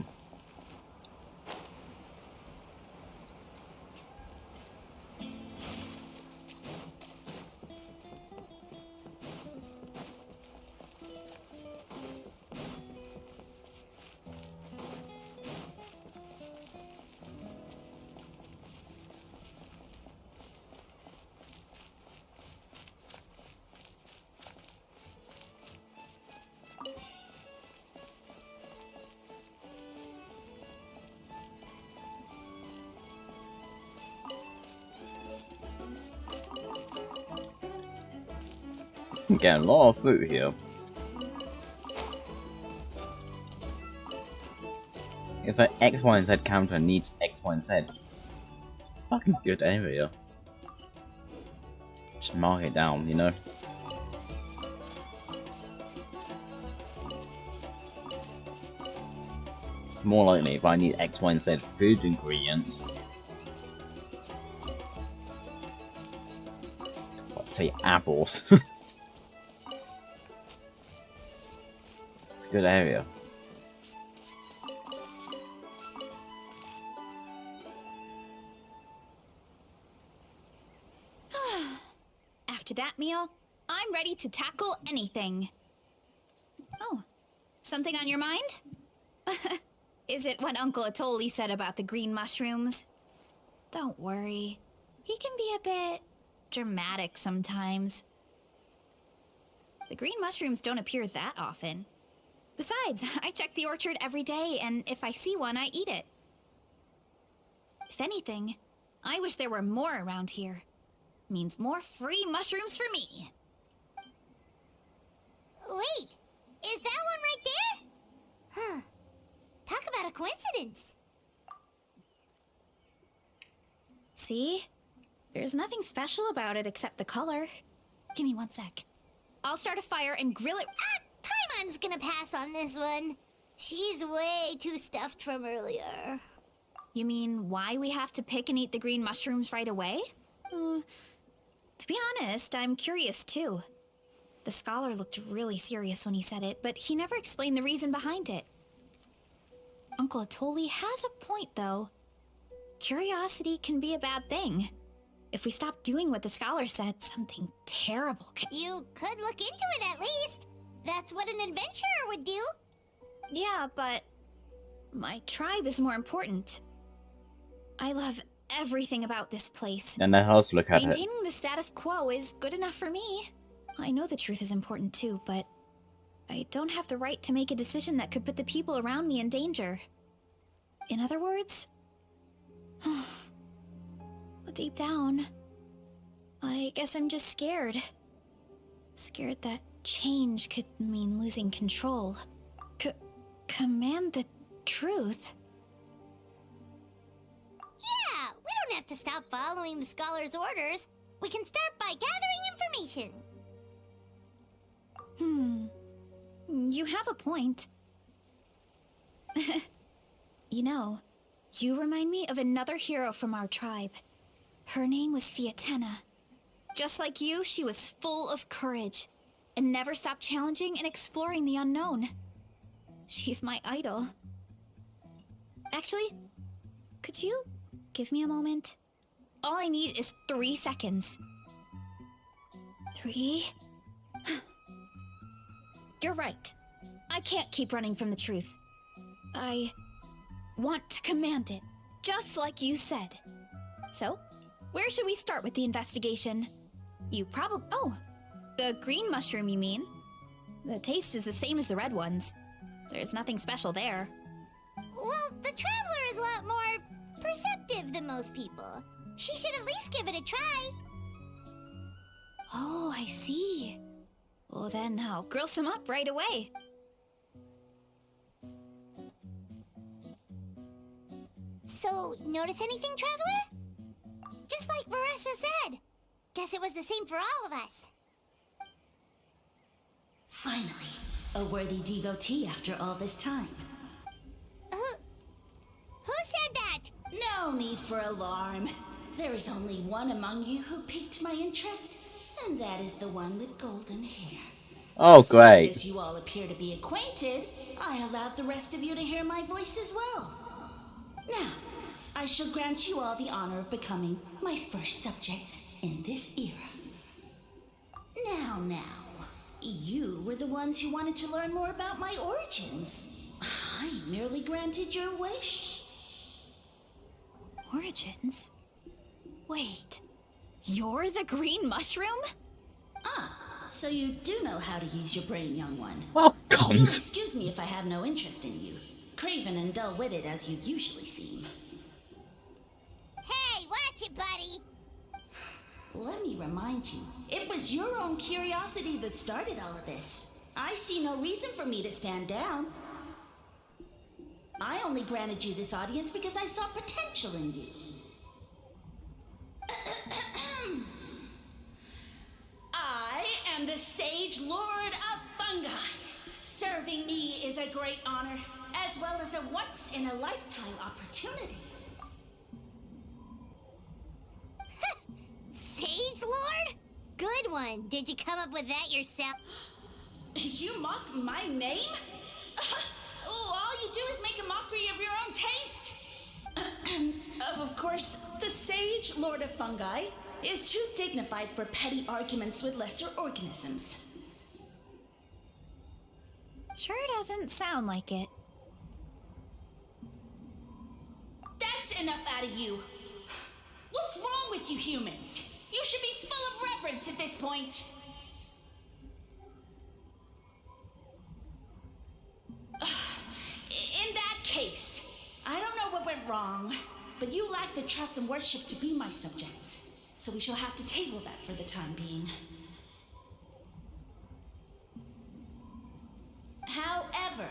I'm getting a lot of food here. If an X, Y, and Z counter needs X, Y, and Z, fucking good area. Just mark it down, you know? More likely, if I need X, Y, and Z food ingredients, let's say apples. It's a good area. After that meal, I'm ready to tackle anything. Oh, something on your mind? Is it what Uncle Atoli said about the green mushrooms? Don't worry. He can be a bit dramatic sometimes. The green mushrooms don't appear that often. Besides, I check the orchard every day, and if I see one, I eat it. If anything, I wish there were more around here. Means more free mushrooms for me. Wait, is that one right there? Huh. Talk about a coincidence. See? There's nothing special about it except the color. Give me 1 sec. I'll start a fire and grill it. Paimon's gonna pass on this one. She's way too stuffed from earlier. You mean why we have to pick and eat the green mushrooms right away? To be honest, I'm curious too. The scholar looked really serious when he said it, but he never explained the reason behind it. Uncle Atoli has a point, though. Curiosity can be a bad thing. If we stop doing what the scholar said, something terrible could... You could look into it at least. That's what an adventurer would do. Yeah, but... my tribe is more important. I love everything about this place. And then let's look at it. Maintaining the status quo is good enough for me. I know the truth is important too, but I don't have the right to make a decision that could put the people around me in danger. In other words, deep down, I guess I'm just scared. Scared that change could mean losing control. Command the truth? Yeah, we don't have to stop following the scholar's orders. We can start by gathering information. You have a point. You know, you remind me of another hero from our tribe. Her name was Fiatena. Just like you, she was full of courage and never stopped challenging and exploring the unknown. She's my idol. Actually, could you give me a moment? All I need is 3 seconds. 3? You're right. I can't keep running from the truth. I want to command it, just like you said. So, where should we start with the investigation? You probably... Oh, the green mushroom, you mean? The taste is the same as the red ones. There's nothing special there. Well, the Traveler is a lot more perceptive than most people. She should at least give it a try. Oh, I see. Well then, I'll grill some up right away. So, notice anything, Traveler? Just like Varesha said. Guess it was the same for all of us. Finally, a worthy devotee after all this time. Who said that? No need for alarm. There is only one among you who piqued my interest, and that is the one with golden hair. Oh, great. As you all appear to be acquainted, I allowed the rest of you to hear my voice as well. Now, I shall grant you all the honor of becoming my first subjects in this era. Now, you were the ones who wanted to learn more about my origins. I merely granted your wish. Origins? Wait, you're the green mushroom? So you do know how to use your brain, young one. Oh, You'll cunt. excuse me if I have no interest in you, craven and dull-witted as you usually seem. Hey, watch it, buddy. Let me remind you, it was your own curiosity that started all of this. I see no reason for me to stand down. I only granted you this audience because I saw potential in you. I am the Sage Lord of Fungi. Serving me is a great honor, as well as a once-in-a-lifetime opportunity. Sage Lord? Good one. Did you come up with that yourself? You mock my name? All you do is make a mockery of your own taste. Of course, the Sage Lord of Fungi is too dignified for petty arguments with lesser organisms. Sure doesn't sound like it. That's enough out of you. What's wrong with you humans? You should be full of reverence at this point. In that case, I don't know what went wrong, but you lack the trust and worship to be my subjects. So we shall have to table that for the time being. However,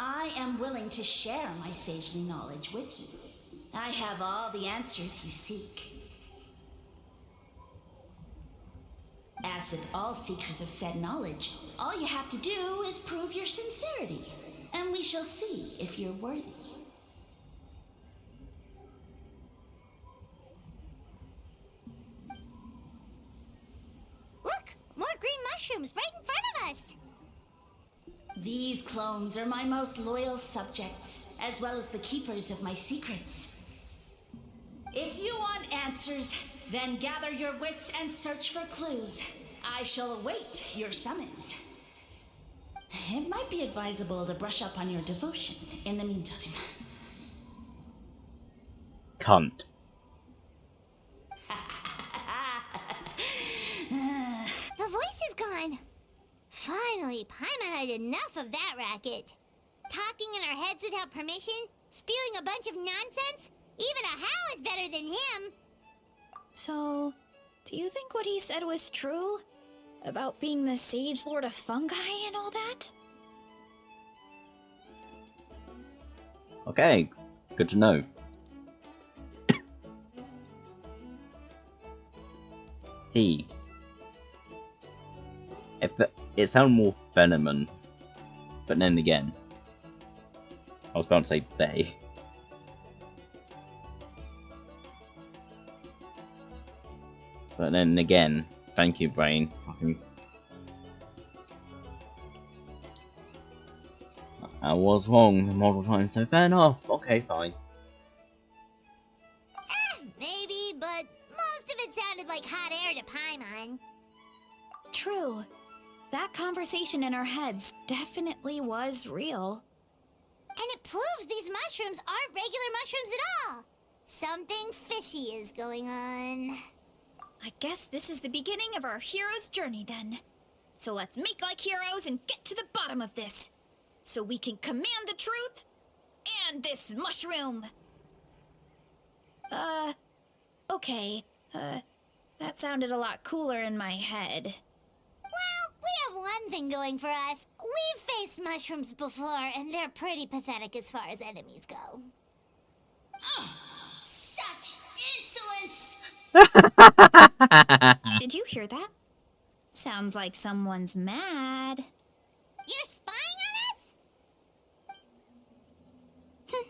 I am willing to share my sagely knowledge with you. I have all the answers you seek. As with all seekers of said knowledge, all you have to do is prove your sincerity, and we shall see if you're worthy. Look! More green mushrooms right in front of us! These clones are my most loyal subjects, as well as the keepers of my secrets. If you want answers, then gather your wits and search for clues. I shall await your summons. It might be advisable to brush up on your devotion in the meantime. Cunt. The voice is gone. Finally, Paimon had enough of that racket. Talking in our heads without permission, spewing a bunch of nonsense. Even a Hal is better than him. So, do you think what he said was true? About being the Sage Lord of Fungi and all that? Okay, good to know. He. It sounded more Venomon, but then again, I was about to say they. But then again, thank you, brain. Fucking. I was wrong multiple times, so fair enough. Okay, fine. Maybe, but most of it sounded like hot air to Paimon. True. That conversation in our heads definitely was real. And it proves these mushrooms aren't regular mushrooms at all. Something fishy is going on. I guess this is the beginning of our hero's journey then. So let's make like heroes and get to the bottom of this. So we can command the truth and this mushroom. Okay. That sounded a lot cooler in my head. Well, we have one thing going for us. We've faced mushrooms before, and they're pretty pathetic as far as enemies go. Such insolence! Did you hear that? Sounds like someone's mad. You're spying on us?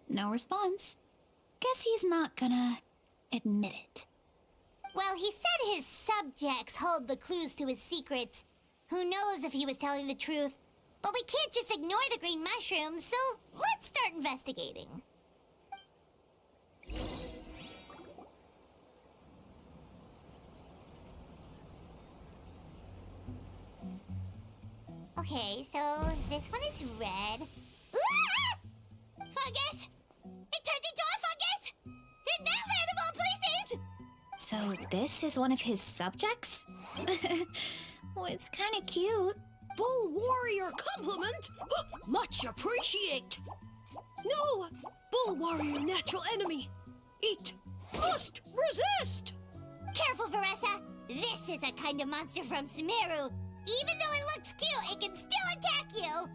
No response. Guess he's not gonna admit it. Well, he said his subjects hold the clues to his secrets. Who knows if he was telling the truth? But we can't just ignore the green mushrooms, so let's start investigating. Okay, so this one is red. Ah! Fungus! It turned into a fungus! In that land of all places! So this is one of his subjects? Well, it's kind of cute. Bull warrior compliment? Much appreciate. No, bull warrior natural enemy. Eat. Must resist. Careful, Veressa! This is a kind of monster from Sumeru. Even though it looks cute, it can still attack you!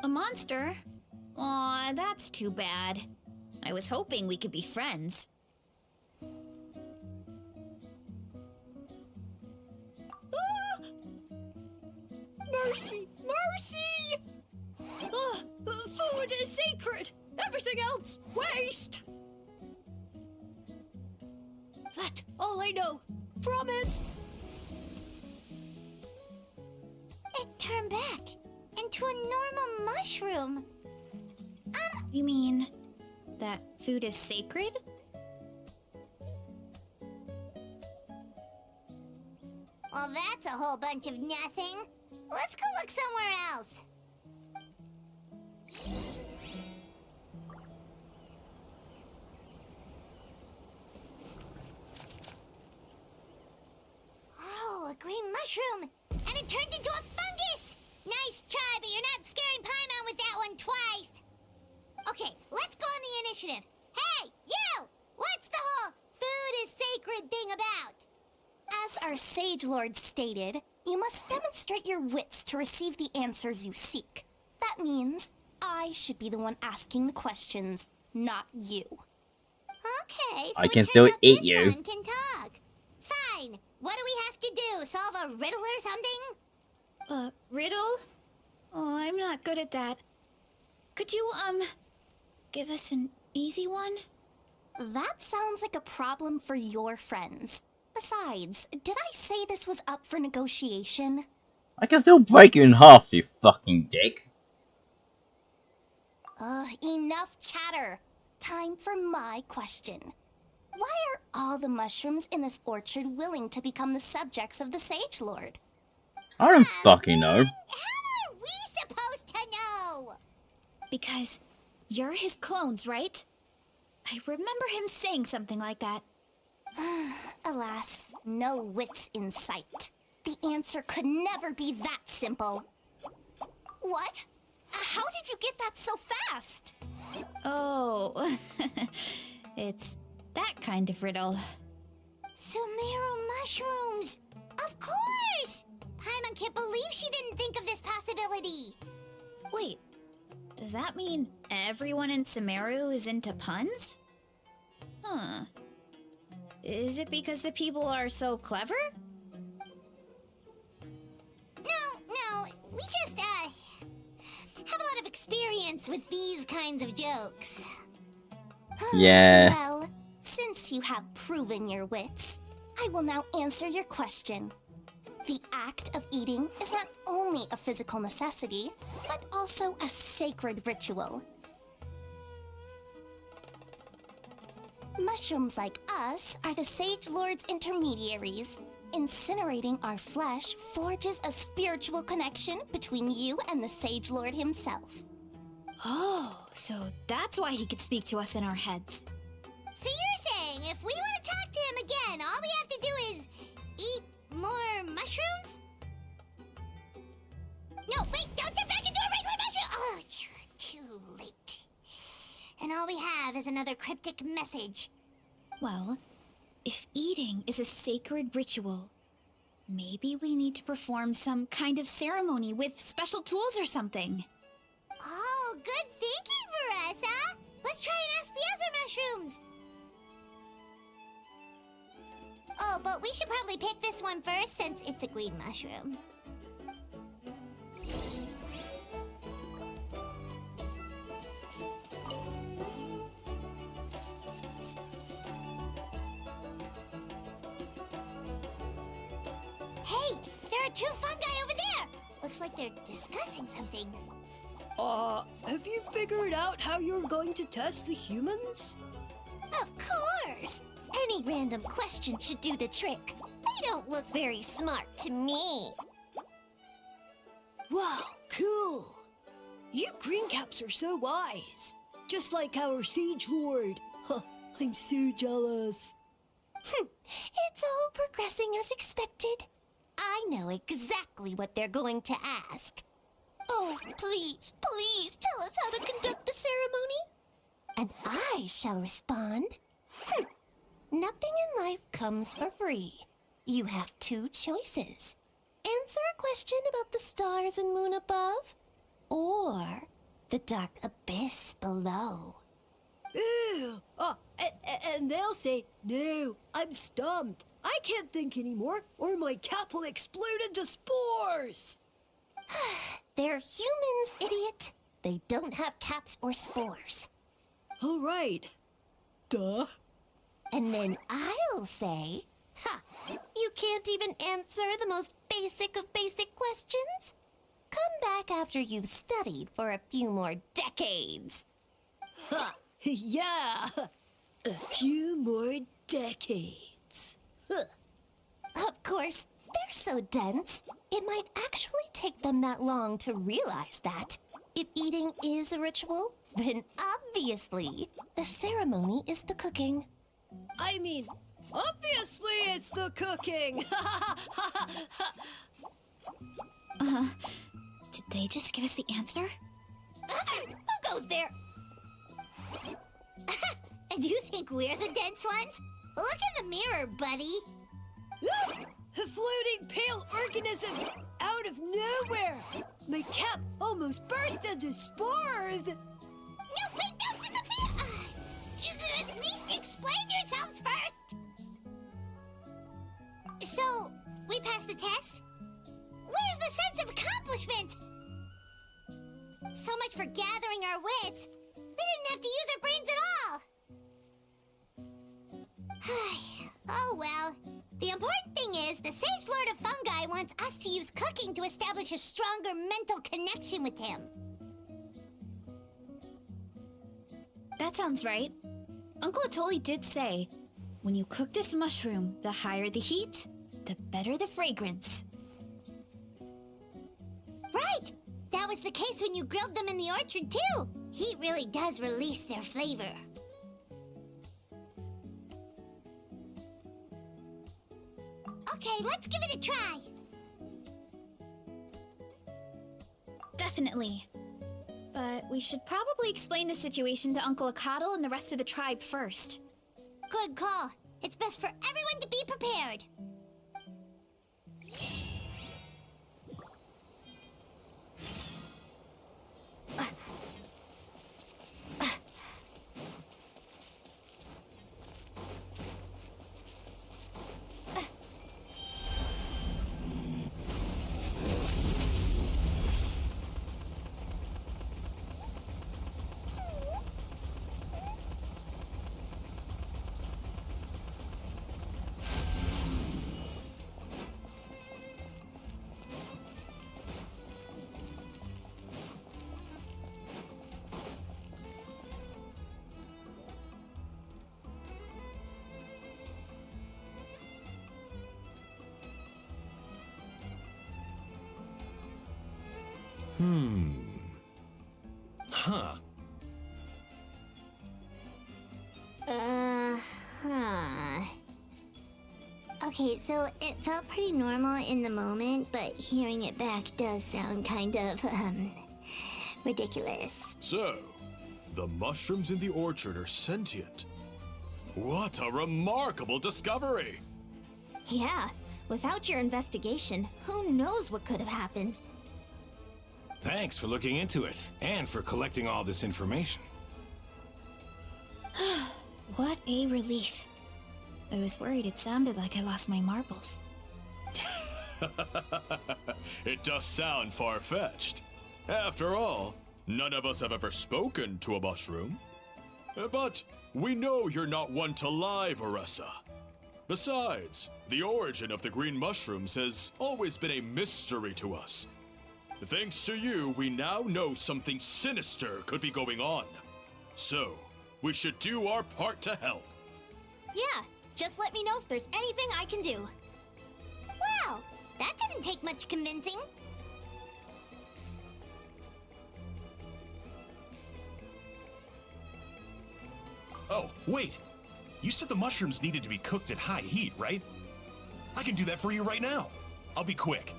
A monster? Aw, that's too bad. I was hoping we could be friends. Ah! Mercy! Mercy! Food is sacred! Everything else, waste! That's all I know. Promise! It turned back into a normal mushroom. You mean that food is sacred? Well, that's a whole bunch of nothing. Let's go look somewhere else. Oh, a green mushroom! And it turned into a fungus! Nice try, but you're not scaring Paimon with that one twice! Okay, let's go on the initiative. Hey, you! What's the whole food is sacred thing about? As our Sage Lord stated, you must demonstrate your wits to receive the answers you seek. That means I should be the one asking the questions, not you. Okay, so I it can turns still out eat this you. one can talk. Fine. What do we have to do? Solve a riddle or something? Riddle? Oh, I'm not good at that. Could you, give us an easy one? That sounds like a problem for your friends. Besides, did I say this was up for negotiation? I can still break you in half, you fucking dick. Enough chatter. Time for my question. Why are all the mushrooms in this orchard willing to become the subjects of the Sage Lord? I don't fucking know. How are we supposed to know? Because you're his clones, right? I remember him saying something like that. Alas, no wits in sight. The answer could never be that simple. What? How did you get that so fast? Oh, it's that kind of riddle. Sumeru mushrooms! Of course! Paimon can't believe she didn't think of this possibility. Wait, does that mean everyone in Sumeru is into puns? Huh. Is it because the people are so clever? No, we just, have a lot of experience with these kinds of jokes. Yeah. Well, since you have proven your wits, I will now answer your question. The act of eating is not only a physical necessity, but also a sacred ritual. Mushrooms like us are the Sage Lord's intermediaries. Incinerating our flesh forges a spiritual connection between you and the Sage Lord himself. Oh, so that's why he could speak to us in our heads. So you're saying if we want to talk to him again, all we have to do is eat more mushrooms? No, wait, don't turn back into a regular mushroom! Oh, too late. And all we have is another cryptic message. Well, if eating is a sacred ritual, maybe we need to perform some kind of ceremony with special tools or something. good thinking for us, huh? Let's try and ask the other mushrooms. Oh, but we should probably pick this one first since it's a green mushroom. Hey, there are two fungi over there. Looks like they're discussing something. Have you figured out how you're going to test the humans? Of course! Any random question should do the trick. They don't look very smart to me. Wow, cool! You greencaps are so wise. Just like our Siege Lord. Huh, I'm so jealous. It's all progressing as expected. I know exactly what they're going to ask. Oh, please, please tell us how to conduct the ceremony. And I shall respond. Nothing in life comes for free. You have two choices. Answer a question about the stars and moon above, or the dark abyss below. Ew! And they'll say, no, I'm stumped. I can't think anymore, or my cap will explode into spores. They're humans, idiot. They don't have caps or spores. All right. Duh. And then I'll say, you can't even answer the most basic of basic questions? Come back after you've studied for a few more decades. Ha! Yeah! A few more decades. Of course, they're so dense, it might actually take them that long to realize that. If eating is a ritual, then obviously the ceremony is the cooking. I mean, obviously it's the cooking! Did they just give us the answer? Who goes there? Do you think we're the dense ones? Look in the mirror, buddy. A floating pale organism out of nowhere! My cap almost burst into spores! No, wait, don't disappear! At least explain yourselves first! So, we passed the test? Where's the sense of accomplishment? So much for gathering our wits. We didn't have to use our brains at all. Oh well. The important thing is, the Sage Lord of Fungi wants us to use cooking to establish a stronger mental connection with him. That sounds right. Uncle Atoli did say, when you cook this mushroom, the higher the heat, the better the fragrance. Right! That was the case when you grilled them in the orchard, too. Heat really does release their flavor. Okay, let's give it a try. Definitely. But we should probably explain the situation to Uncle Akatl and the rest of the tribe first. Good call. It's best for everyone to be prepared. Huh. Okay, so it felt pretty normal in the moment, but hearing it back does sound kind of, ridiculous. So, the mushrooms in the orchard are sentient. What a remarkable discovery! Yeah, without your investigation, who knows what could have happened? Thanks for looking into it, and for collecting all this information. What a relief. I was worried it sounded like I lost my marbles. It does sound far-fetched. After all, none of us have ever spoken to a mushroom. But we know you're not one to lie, Varessa. Besides, the origin of the green mushrooms has always been a mystery to us. Thanks to you, we now know something sinister could be going on. So, we should do our part to help. Yeah, just let me know if there's anything I can do. Wow, that didn't take much convincing. Oh, wait! You said the mushrooms needed to be cooked at high heat, right? I can do that for you right now. I'll be quick.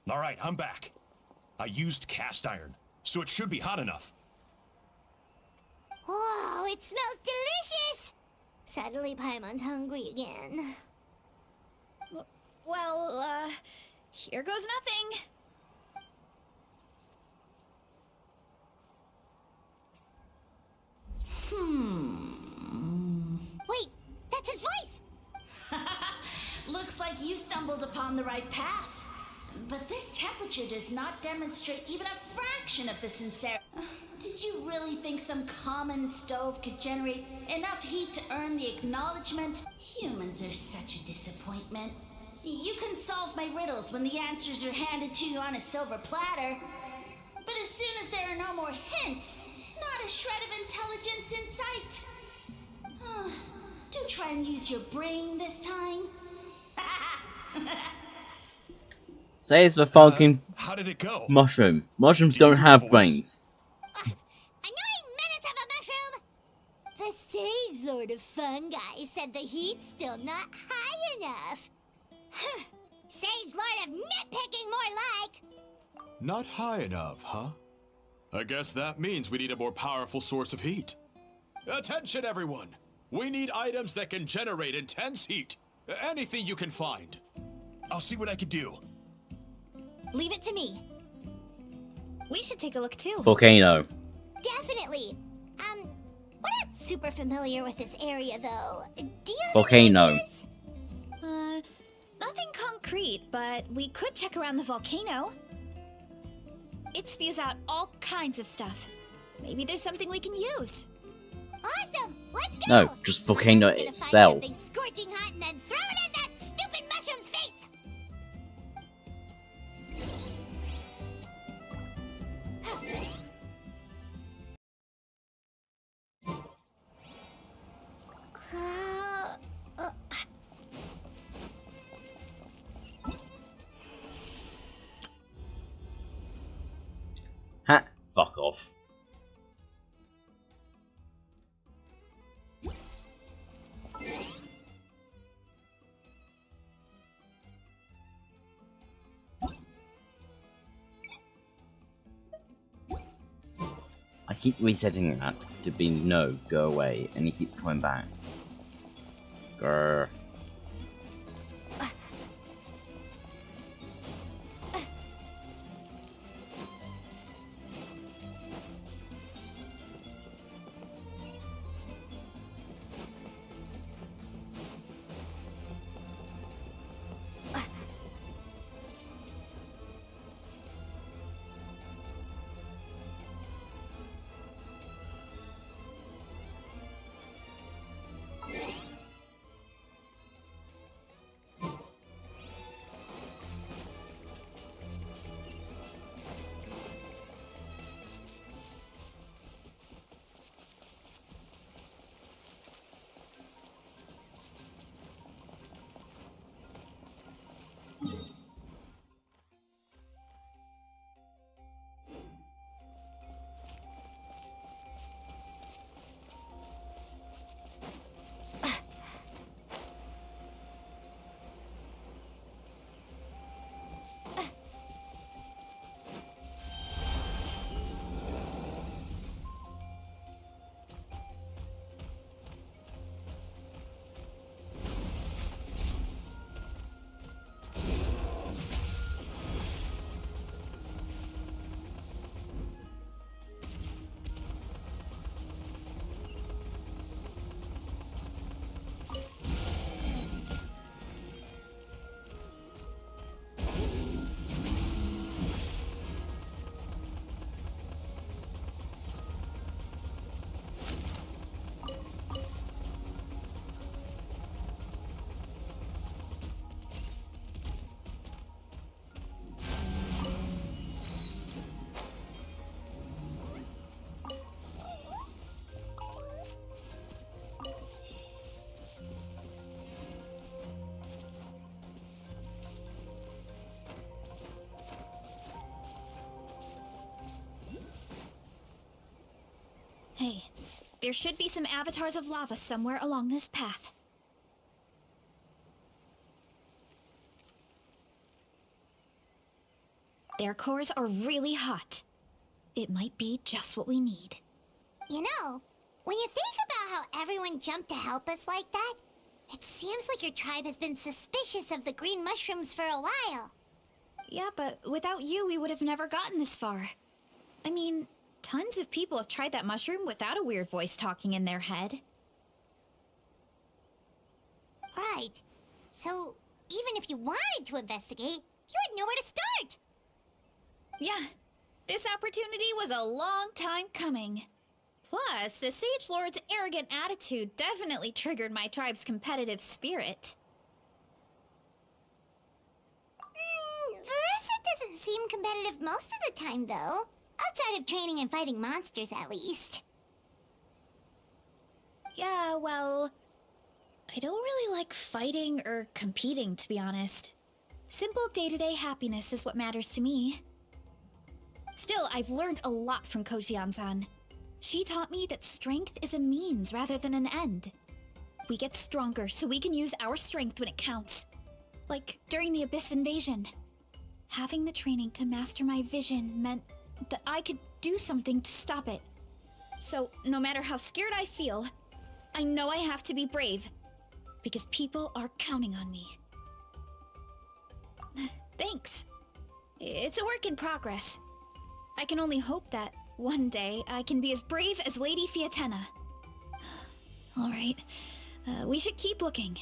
Alright, I'm back. I used cast iron, so it should be hot enough. Whoa, it smells delicious! Suddenly Paimon's hungry again. Well, here goes nothing. Wait, that's his voice! Looks like you stumbled upon the right path. But this temperature does not demonstrate even a fraction of the sincerity. Did you really think some common stove could generate enough heat to earn the acknowledgement? Humans are such a disappointment. You can solve my riddles when the answers are handed to you on a silver platter. But as soon as there are no more hints, not a shred of intelligence in sight. Do try and use your brain this time. Saves the fucking How did it go? mushroom. Mushrooms Did you don't hear a have voice? brains. Annoying menace of a mushroom! The Sage Lord of Fungi said the heat's still not high enough. Sage Lord of Nitpicking, more like! Not high enough, huh? I guess that means we need a more powerful source of heat. Attention, everyone! We need items that can generate intense heat. Anything you can find. I'll see what I can do. Leave it to me. We should take a look too. Volcano. Definitely! We're not super familiar with this area, though. Do you have Volcano. any ideas? Nothing concrete, but we could check around the volcano. It spews out all kinds of stuff. Maybe there's something we can use. Awesome! Let's go! No, just volcano Someone's gonna itself. Find something scorching hot and then throw it in that stupid mushroom's face! Ha! Fuck off. I keep resetting that to be no, go away, and he keeps coming back. Grr. Hey, there should be some avatars of lava somewhere along this path. Their cores are really hot. It might be just what we need. You know, when you think about how everyone jumped to help us like that, it seems like your tribe has been suspicious of the green mushrooms for a while. Yeah, but without you, we would have never gotten this far. I mean, tons of people have tried that mushroom without a weird voice talking in their head. Right. So, even if you wanted to investigate, you had nowhere to start. Yeah, this opportunity was a long time coming. Plus, the Sage Lord's arrogant attitude definitely triggered my tribe's competitive spirit. Verissa doesn't seem competitive most of the time, though. Outside of training and fighting monsters, at least. Yeah, well, I don't really like fighting or competing, to be honest. Simple day-to-day happiness is what matters to me. Still, I've learned a lot from Kojian-san. She taught me that strength is a means rather than an end. We get stronger so we can use our strength when it counts. Like during the Abyss invasion. Having the training to master my vision meant that I could do something to stop it. So, no matter how scared I feel, I know I have to be brave. Because people are counting on me. Thanks. It's a work in progress. I can only hope that one day I can be as brave as Lady Fiatena. Alright, we should keep looking.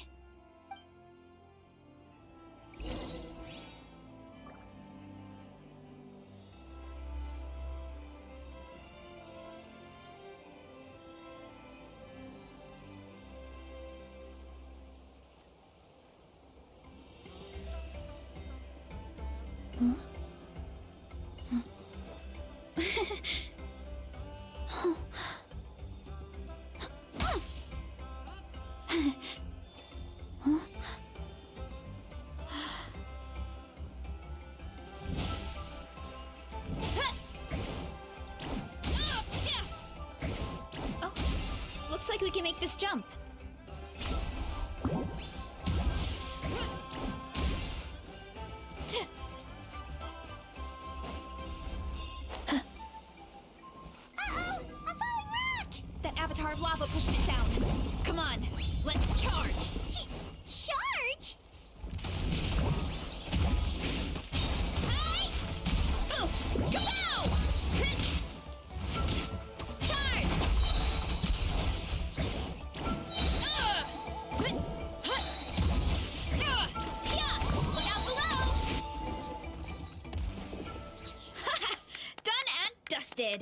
Oh, looks like we can make this jump. Avatar of lava pushed it down. Come on, let's charge. Charge? Hi! Oof! Kapow! Charge! Look out below! Done and dusted.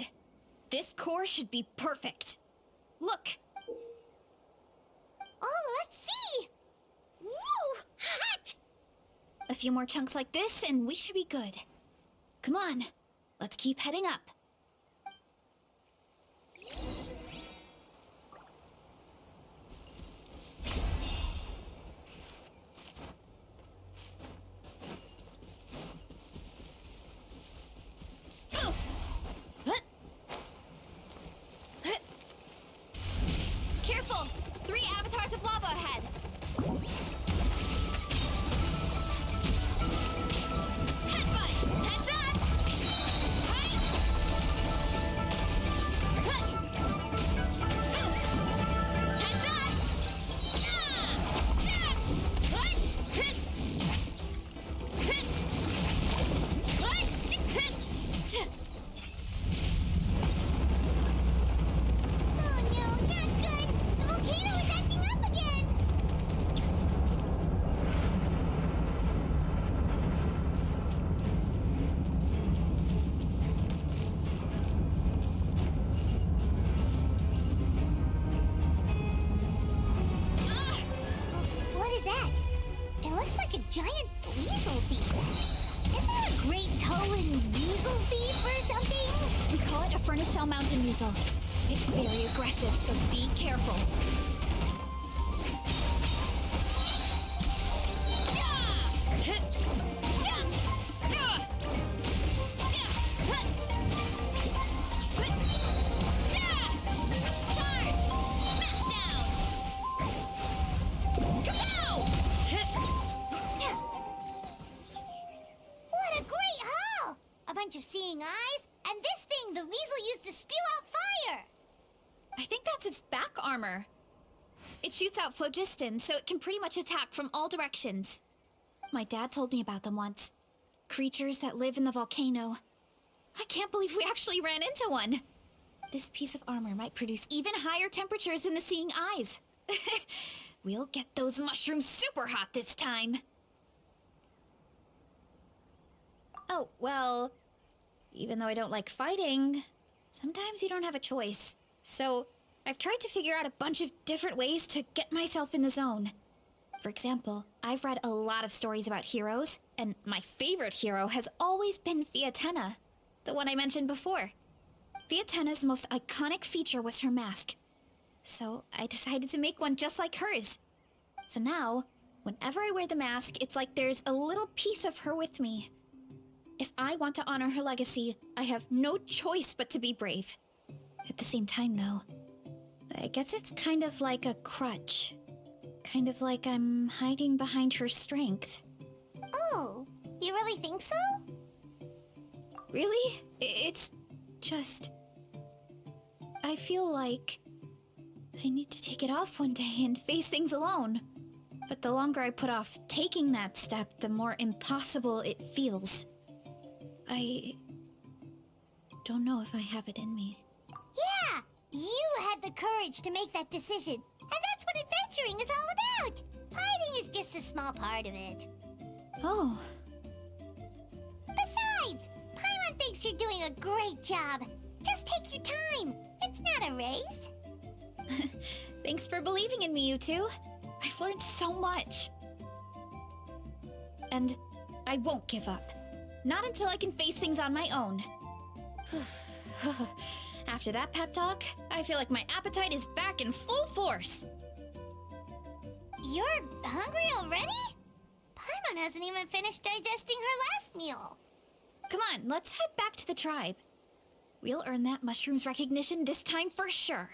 This core should be perfect. Look! Oh, let's see! Woo! Hot! A few more chunks like this, and we should be good. Come on, let's keep heading up. Careful! 3 avatars of lava ahead! Headbutt! Heads up! Right! Oof! Heads up! Oh no, not good! The volcano is acting up again! What is that? It looks like a giant weasel thief. Isn't that a great toe-in weasel thief or something? We call it a furnace shell mountain weasel. It's very aggressive, so be careful. It's its back armor. It shoots out phlogiston, so it can pretty much attack from all directions. My dad told me about them once. Creatures that live in the volcano. I can't believe we actually ran into one. This piece of armor might produce even higher temperatures than the seeing eyes. We'll get those mushrooms super hot this time. Oh, well, even though I don't like fighting, sometimes you don't have a choice. So, I've tried to figure out a bunch of different ways to get myself in the zone. For example, I've read a lot of stories about heroes, and my favorite hero has always been Fiatenna, the one I mentioned before. Fiatenna's most iconic feature was her mask. So I decided to make one just like hers. So now, whenever I wear the mask, it's like there's a little piece of her with me. If I want to honor her legacy, I have no choice but to be brave. At the same time, though, I guess it's kind of like a crutch. Kind of like I'm hiding behind her strength. Oh, you really think so? Really? It's just... I feel like I need to take it off one day and face things alone. But the longer I put off taking that step, the more impossible it feels. I don't know if I have it in me. Yeah, you had the courage to make that decision. And that's what adventuring is all about. Fighting is just a small part of it. Oh. Besides, Paimon thinks you're doing a great job. Just take your time. It's not a race. Thanks for believing in me, you two. I've learned so much. And I won't give up. Not until I can face things on my own. After that pep talk, I feel like my appetite is back in full force. You're hungry already? Paimon hasn't even finished digesting her last meal. Come on, let's head back to the tribe. We'll earn that mushroom's recognition this time for sure.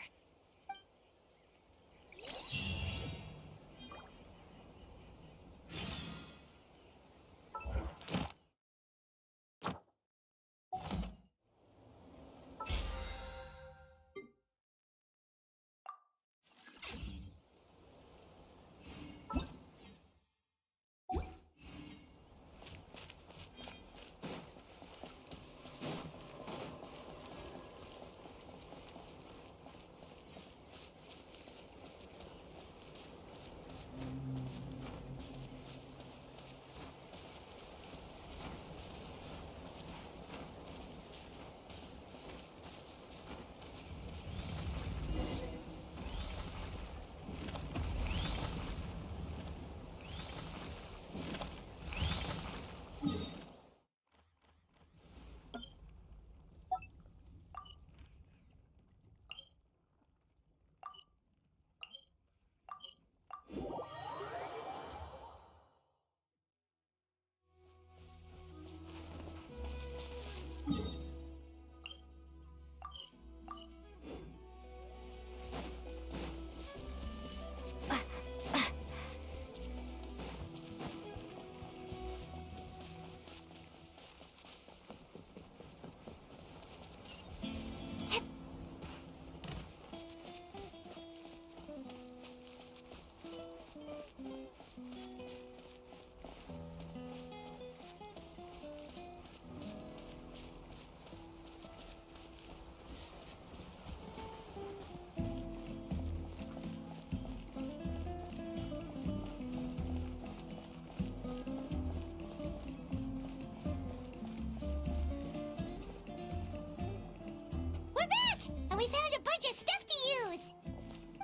We found a bunch of stuff to use!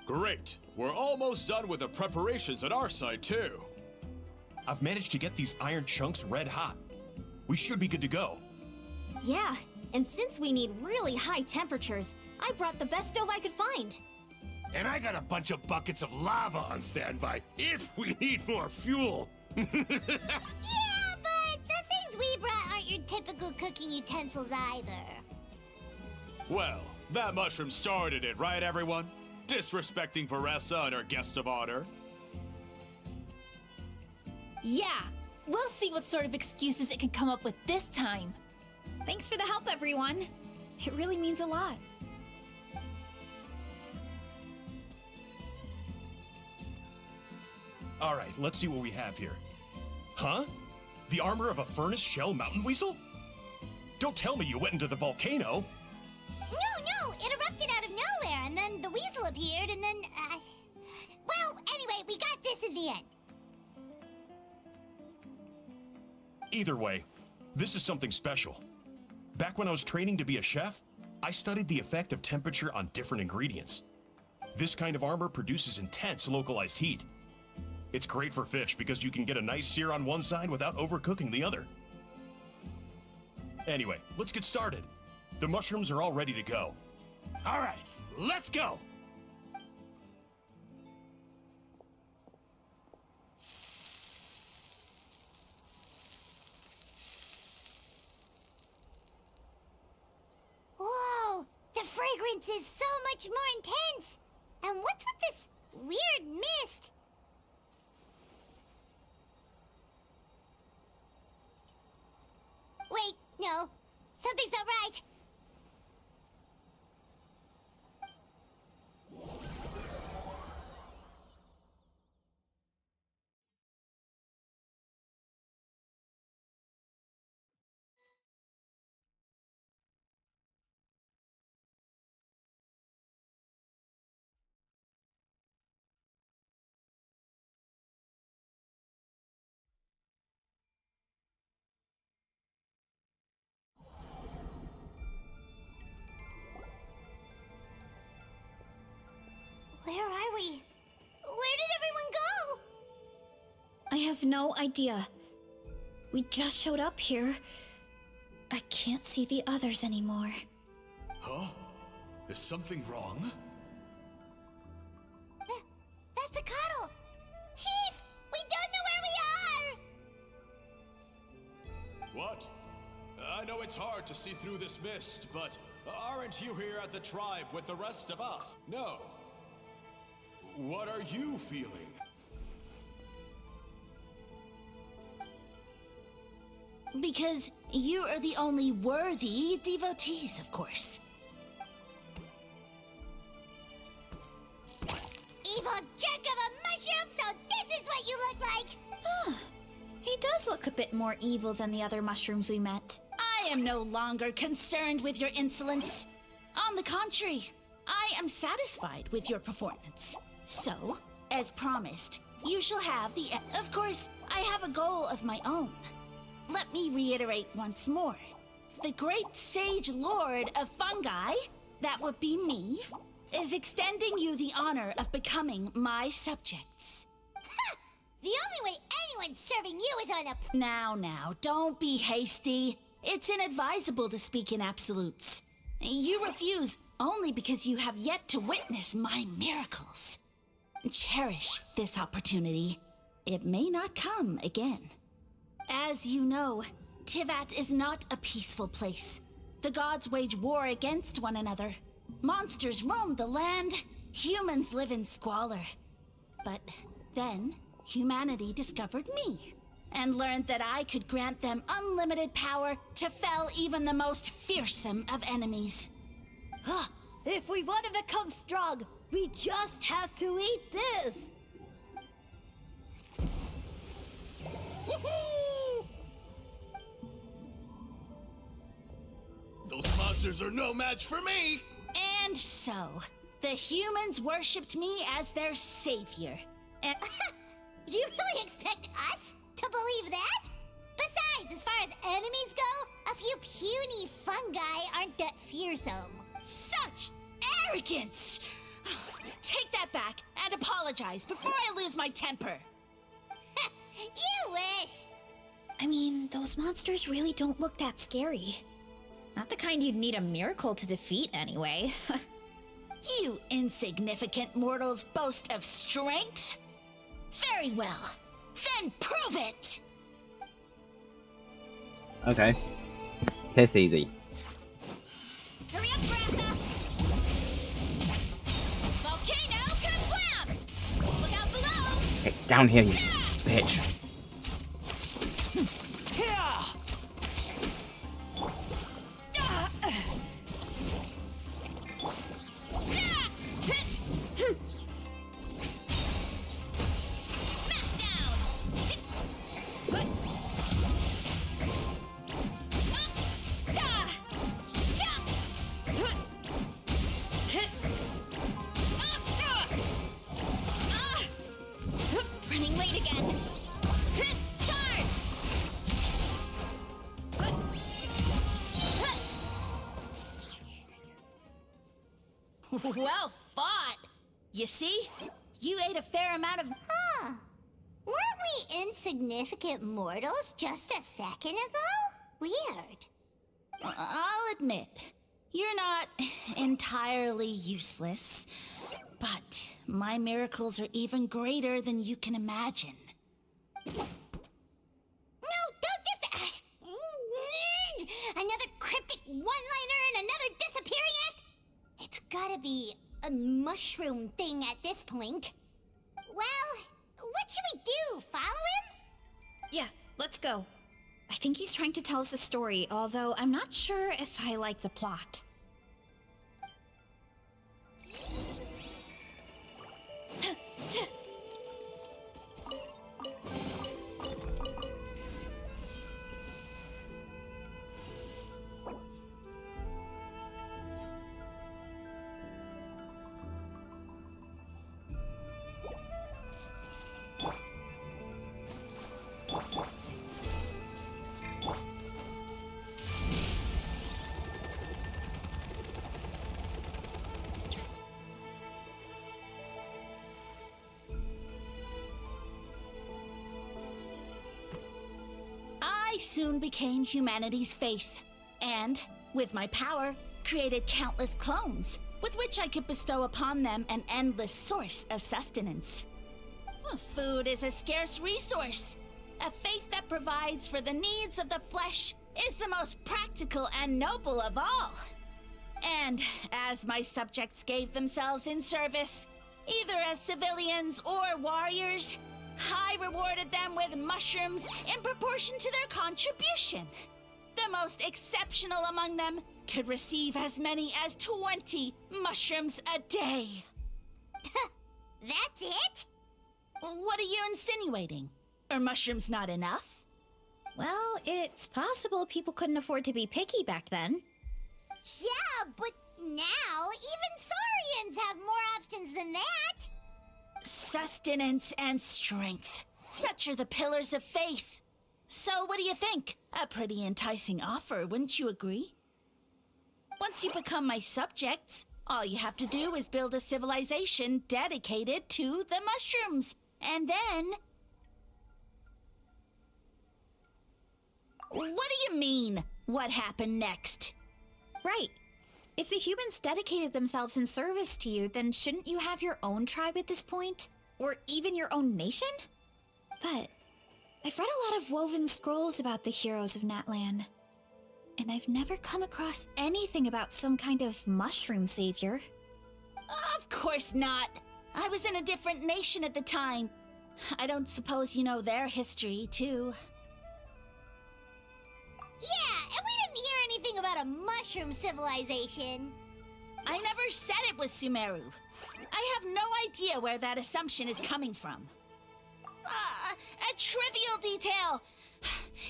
Great! We're almost done with the preparations at our side, too. I've managed to get these iron chunks red hot. We should be good to go. Yeah, and since we need really high temperatures, I brought the best stove I could find. And I got a bunch of buckets of lava on standby if we need more fuel. Yeah, but the things we brought aren't your typical cooking utensils either. Well, that mushroom started it, right, everyone? Disrespecting Varessa and her guest of honor. Yeah, we'll see what sort of excuses it can come up with this time. Thanks for the help, everyone. It really means a lot. Alright, let's see what we have here. Huh? The armor of a furnace shell mountain weasel? Don't tell me you went into the volcano! No, it erupted out of nowhere, and then the weasel appeared, and then, well, anyway, we got this in the end. Either way, this is something special. Back when I was training to be a chef, I studied the effect of temperature on different ingredients. This kind of armor produces intense localized heat. It's great for fish because you can get a nice sear on one side without overcooking the other. Anyway, let's get started. The mushrooms are all ready to go. All right, let's go. Whoa, the fragrance is so much more intense. And what's with this weird mist? Wait, no, something's not right. Where are we? Where did everyone go? I have no idea. We just showed up here. I can't see the others anymore. Huh? Is something wrong? That's a cuddle. Chief, we don't know where we are. What? I know it's hard to see through this mist, but aren't you here at the tribe with the rest of us? No. What are you feeling? Because you are the only worthy devotees, of course. Evil jerk of a mushroom, so this is what you look like! He does look a bit more evil than the other mushrooms we met. I am no longer concerned with your insolence. On the contrary, I am satisfied with your performance. So, as promised, you shall have the... Of course, I have a goal of my own. Let me reiterate once more. The great sage lord of fungi, that would be me, is extending you the honor of becoming my subjects. Ha! The only way anyone's serving you is on a... Now, don't be hasty. It's inadvisable to speak in absolutes. You refuse only because you have yet to witness my miracles. Cherish this opportunity. It may not come again. As you know, Tivat is not a peaceful place. The gods wage war against one another. Monsters roam the land. Humans live in squalor. But then, humanity discovered me, and learned that I could grant them unlimited power to fell even the most fearsome of enemies. If we want to become strong, we just have to eat this! Woohoo! Those monsters are no match for me! And so, the humans worshipped me as their savior. And You really expect us to believe that? Besides, as far as enemies go, a few puny fungi aren't that fearsome. such arrogance! Take that back and apologize before I lose my temper. You wish! I mean, those monsters really don't look that scary. Not the kind you'd need a miracle to defeat, anyway. You insignificant mortals boast of strength? Very well. Then prove it! Okay. Piss easy. Hurry up, Grassa! Volcano kablam! Look out below! Hey, down here, you bitch. Smash! Running late again. Charge! Well fought! You see? You ate a fair amount of... Huh. Weren't we insignificant mortals just a second ago? Weird. I'll admit, you're not entirely useless. But my miracles are even greater than you can imagine. No, don't just... another cryptic one-liner and another disappearing act? It's gotta be a mushroom thing at this point. Well, what should we do? Follow him? Yeah, let's go. I think he's trying to tell us a story, although I'm not sure if I like the plot. I soon became humanity's faith, and, with my power, created countless clones, with which I could bestow upon them an endless source of sustenance. Food is a scarce resource. A faith that provides for the needs of the flesh is the most practical and noble of all. And as my subjects gave themselves in service, either as civilians or warriors, I rewarded them with mushrooms in proportion to their contribution. The most exceptional among them could receive as many as 20 mushrooms a day. That's it? What are you insinuating? Are mushrooms not enough? Well, it's possible people couldn't afford to be picky back then. Yeah, but now even saurians have more options than that. Sustenance and strength. Such are the pillars of faith. So what do you think? A pretty enticing offer, wouldn't you agree? Once you become my subjects, all you have to do is build a civilization dedicated to the mushrooms. And then... What do you mean, what happened next? Right. If the humans dedicated themselves in service to you, then shouldn't you have your own tribe at this point? Or even your own nation? But I've read a lot of woven scrolls about the heroes of Natlan, and I've never come across anything about some kind of mushroom savior. Of course not. I was in a different nation at the time. I don't suppose you know their history, too. Yeah, and we didn't hear anything about a mushroom civilization. I never said it was Sumeru. I have no idea where that assumption is coming from. A trivial detail.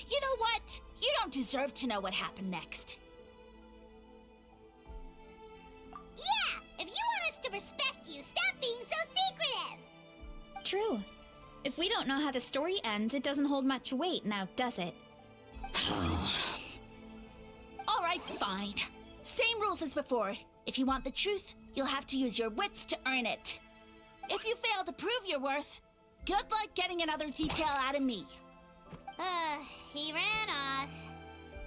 You know what? You don't deserve to know what happened next. Yeah, if you want us to respect you, stop being so secretive. True. If we don't know how the story ends, it doesn't hold much weight now, does it? All right, fine. Same rules as before. If you want the truth, you'll have to use your wits to earn it. If you fail to prove your worth, good luck getting another detail out of me. He ran off.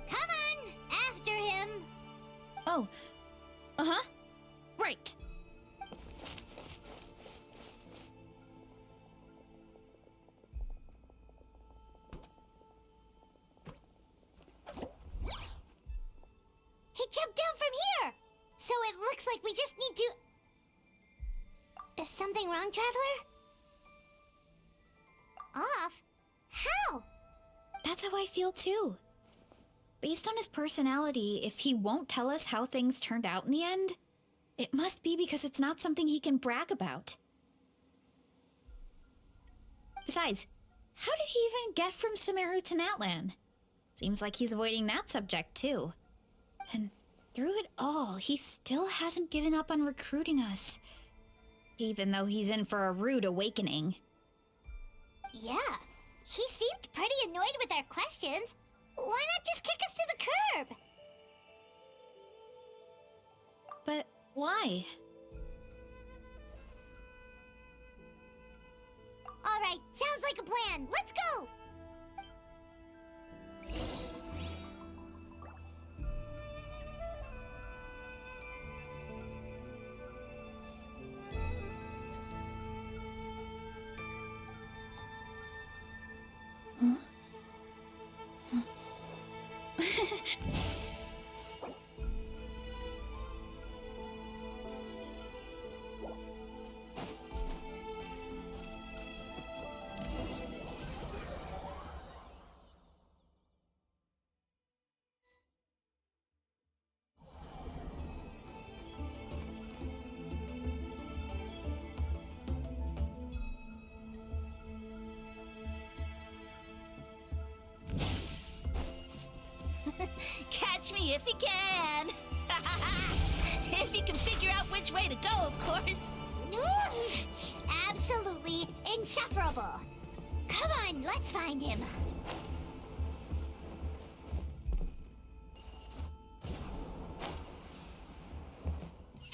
Come on, after him. Oh. Uh-huh. Right. He jumped down from here! So it looks like we just need to... Is something wrong, Traveler? Off? How? That's how I feel too. Based on his personality, if he won't tell us how things turned out in the end, it must be because it's not something he can brag about. Besides, how did he even get from Sumeru to Natlan? Seems like he's avoiding that subject too. And Through it all, he still hasn't given up on recruiting us. Even though he's in for a rude awakening. Yeah, he seemed pretty annoyed with our questions. Why not just kick us to the curb? But why? All right, sounds like a plan. Let's go! Catch me if you can! If you can figure out which way to go, of course. Oof, absolutely insufferable. Come on, let's find him.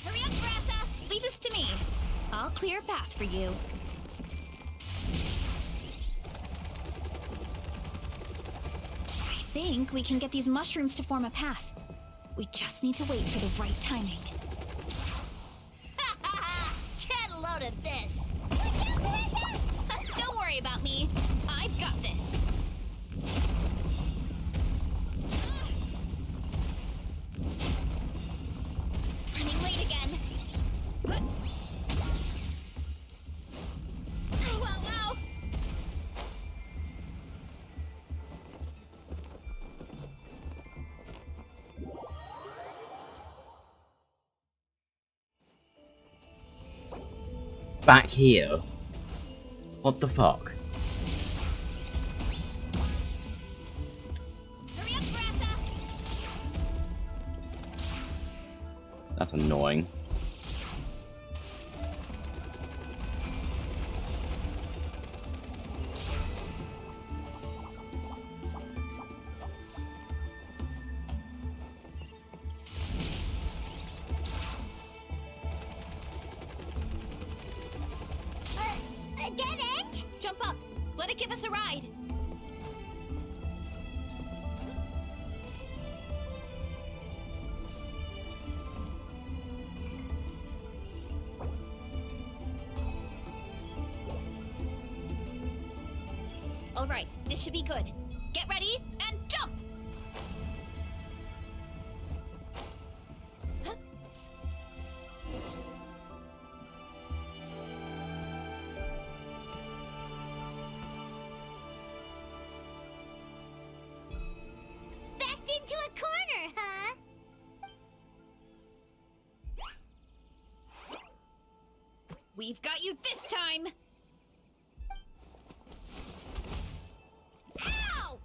Hurry up, Brassa! Leave this to me. I'll clear a path for you. I think we can get these mushrooms to form a path. We just need to wait for the right timing. Get a load of this! Don't worry about me. I've got this. Running late again. Ow, ow, ow. Back here? What the fuck? Hurry up, Brassa. That's annoying. A dead end? Jump up. Let it give us a ride. All right, this should be good. Get ready and jump! Huh? Backed into a corner, huh? We've got you this time! Ow!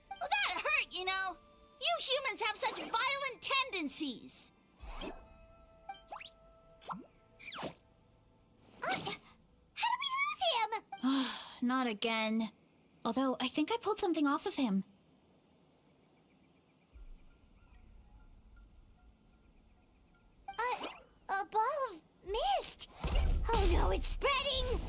Well, that hurt, you know. You humans have such violent tendencies. How did we lose him? Not again. Although, I think I pulled something off of him. A ball of mist. Oh no, it's spreading.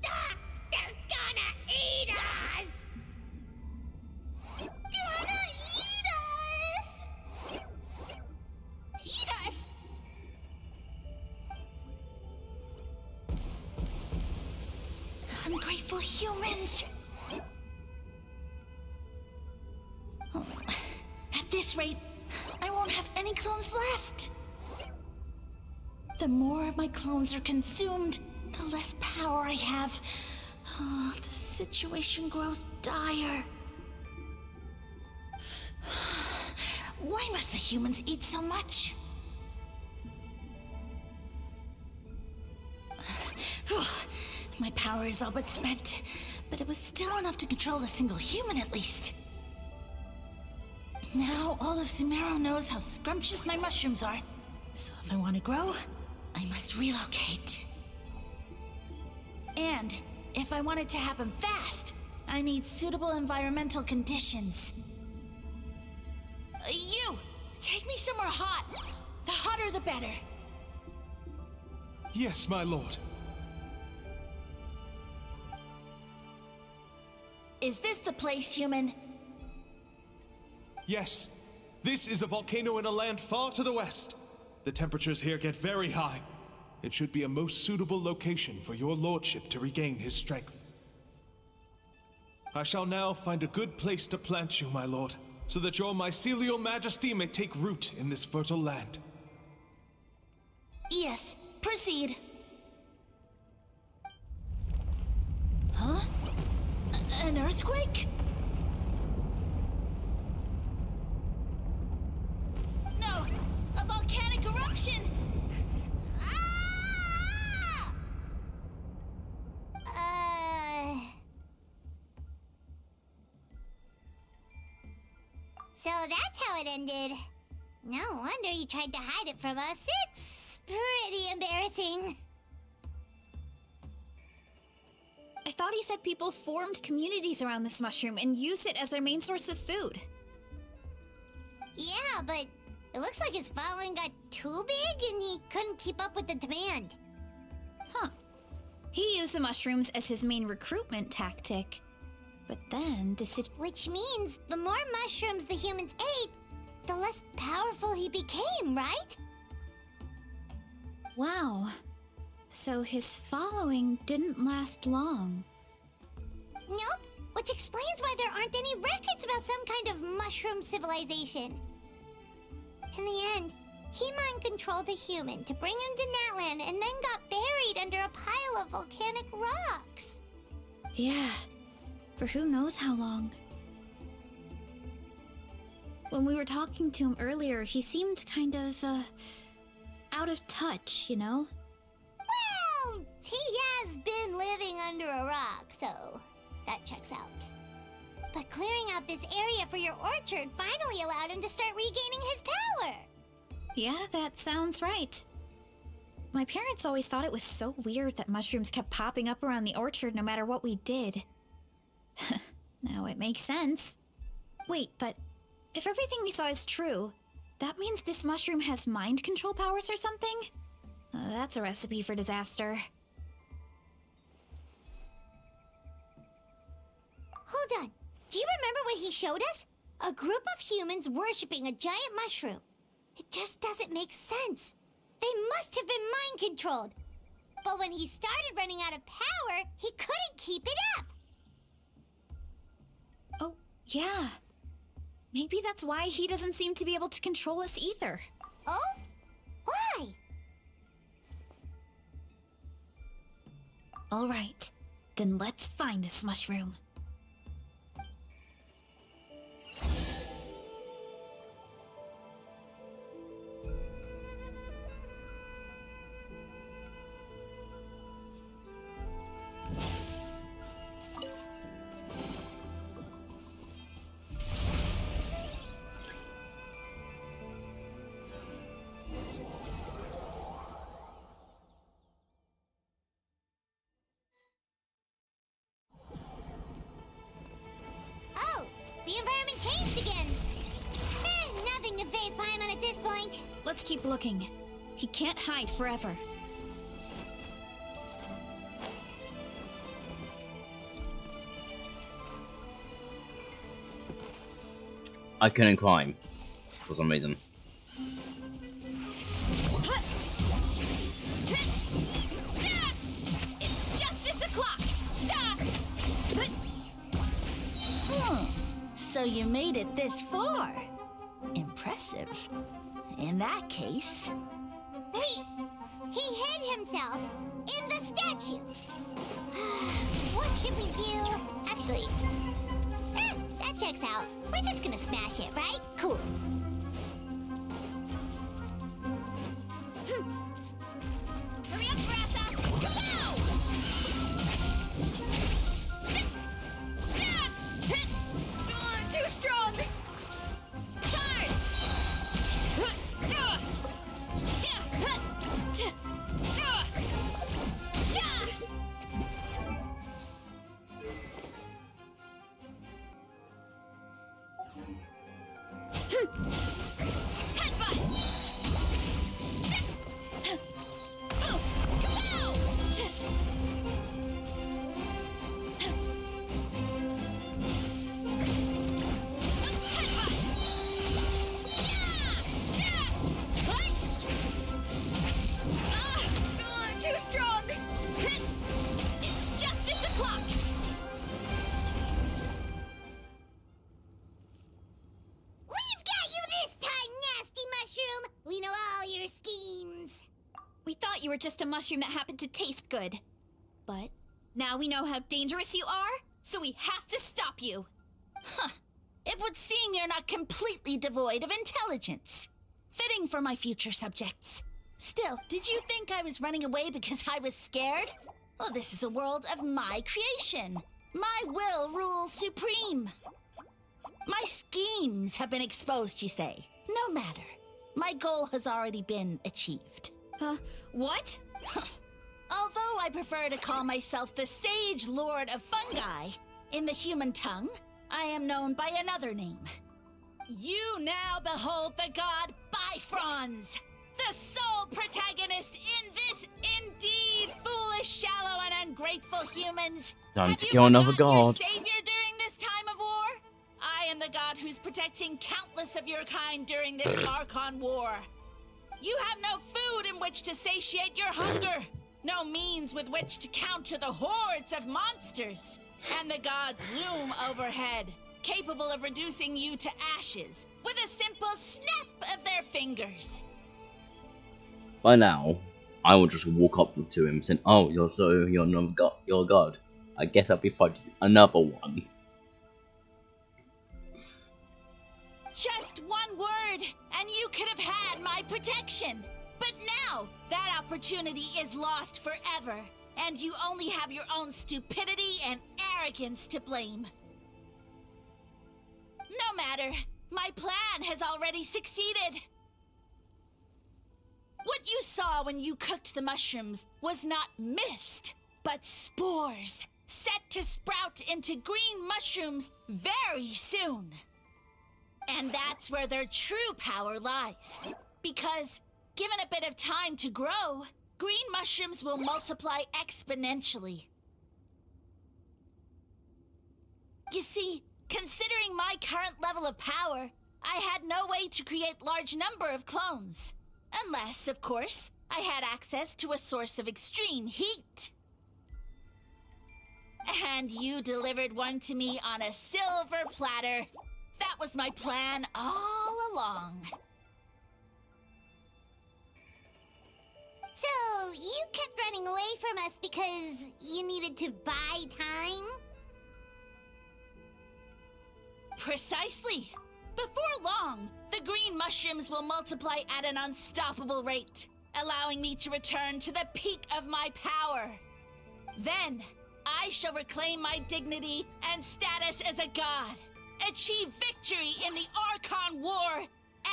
Ah, they're gonna eat us. Gonna eat us. Eat us. Ungrateful humans. Oh, at this rate, I won't have any clones left. The more my clones are consumed, the less power I have. Oh, the situation grows dire. Why must the humans eat so much? My power is all but spent, but it was still enough to control a single human at least. Now all of Sumeru knows how scrumptious my mushrooms are, so if I want to grow, I must relocate. And if I want it to happen fast, I need suitable environmental conditions. You! Take me somewhere hot! The hotter the better. Yes, my lord. Is this the place, human? Yes. This is a volcano in a land far to the west. The temperatures here get very high. It should be a most suitable location for your lordship to regain his strength. I shall now find a good place to plant you, my lord, so that your mycelial majesty may take root in this fertile land. Yes, proceed. Huh? An earthquake? No! A volcanic eruption! So that's how it ended. No wonder you tried to hide it from us. It's pretty embarrassing. I thought he said people formed communities around this mushroom and used it as their main source of food. Yeah, but it looks like his following got too big and he couldn't keep up with the demand. Huh. He used the mushrooms as his main recruitment tactic. But then Which means the more mushrooms the humans ate, the less powerful he became, right? Wow. So his following didn't last long. Nope, which explains why there aren't any records about some kind of mushroom civilization. In the end, he mind-controlled a human to bring him to Natlan and then got buried under a pile of volcanic rocks. Yeah. For who knows how long. When we were talking to him earlier, he seemed kind of, out of touch, you know? Well, he has been living under a rock, so that checks out. But clearing out this area for your orchard finally allowed him to start regaining his power. Yeah, that sounds right. My parents always thought it was so weird that mushrooms kept popping up around the orchard no matter what we did. Now it makes sense. Wait, but if everything we saw is true, that means this mushroom has mind control powers or something? That's a recipe for disaster. Hold on. Do you remember what he showed us? A group of humans worshipping a giant mushroom. It just doesn't make sense. They must have been mind-controlled. But when he started running out of power, he couldn't keep it up. Oh, yeah. Maybe that's why he doesn't seem to be able to control us either. Oh? Why? All right, then let's find this mushroom. Oh, the environment changed again. Nothing can phase Paimon at this point. Let's keep looking. He can't hide forever. I couldn't climb for some reason. It's justice o'clock! So you made it this far. Impressive. In that case... He hid himself in the statue. What should we do? Actually, that checks out. We're just gonna smash it, right? Cool. Hurry up, Grassa! Go! Headbutt! Oof! Kapow! Headbutt! Yeah! What? Too strong! It's justice o'clock! We've got you this time, nasty mushroom! We know all your schemes. We thought you were just a mushroom that happened to taste good. But now we know how dangerous you are, so we have to stop you. Huh. It would seem you're not completely devoid of intelligence. Fitting for my future subjects. Still, did you think I was running away because I was scared? Well, this is a world of my creation. My will rules supreme. My schemes have been exposed, you say. No matter. My goal has already been achieved. What? Although I prefer to call myself the Sage Lord of Fungi, in the human tongue, I am known by another name. You now behold the god Bifrons, the sole protagonist in this indeed foolish, shallow, and ungrateful humans. Time to kill another god. Your savior during this time of war? I am the god who's protecting countless of your kind during this Archon war. You have no food in which to satiate your hunger, no means with which to counter the hordes of monsters, and the gods loom overhead, capable of reducing you to ashes with a simple snap of their fingers. By now, I will just walk up to him saying, "Oh, you're another god. You're a god. I guess I'll be fighting another one." Just one word, and you could have had my protection. But now, that opportunity is lost forever, and you only have your own stupidity and arrogance to blame. No matter, my plan has already succeeded. What you saw when you cooked the mushrooms was not mist, but spores, set to sprout into green mushrooms very soon. And that's where their true power lies. Because, given a bit of time to grow, green mushrooms will multiply exponentially. You see, considering my current level of power, I had no way to create large number of clones. Unless, of course, I had access to a source of extreme heat. And you delivered one to me on a silver platter. That was my plan all along. So, you kept running away from us because you needed to buy time? Precisely. Before long, the green mushrooms will multiply at an unstoppable rate, allowing me to return to the peak of my power. Then, I shall reclaim my dignity and status as a god, achieve victory in the Archon War,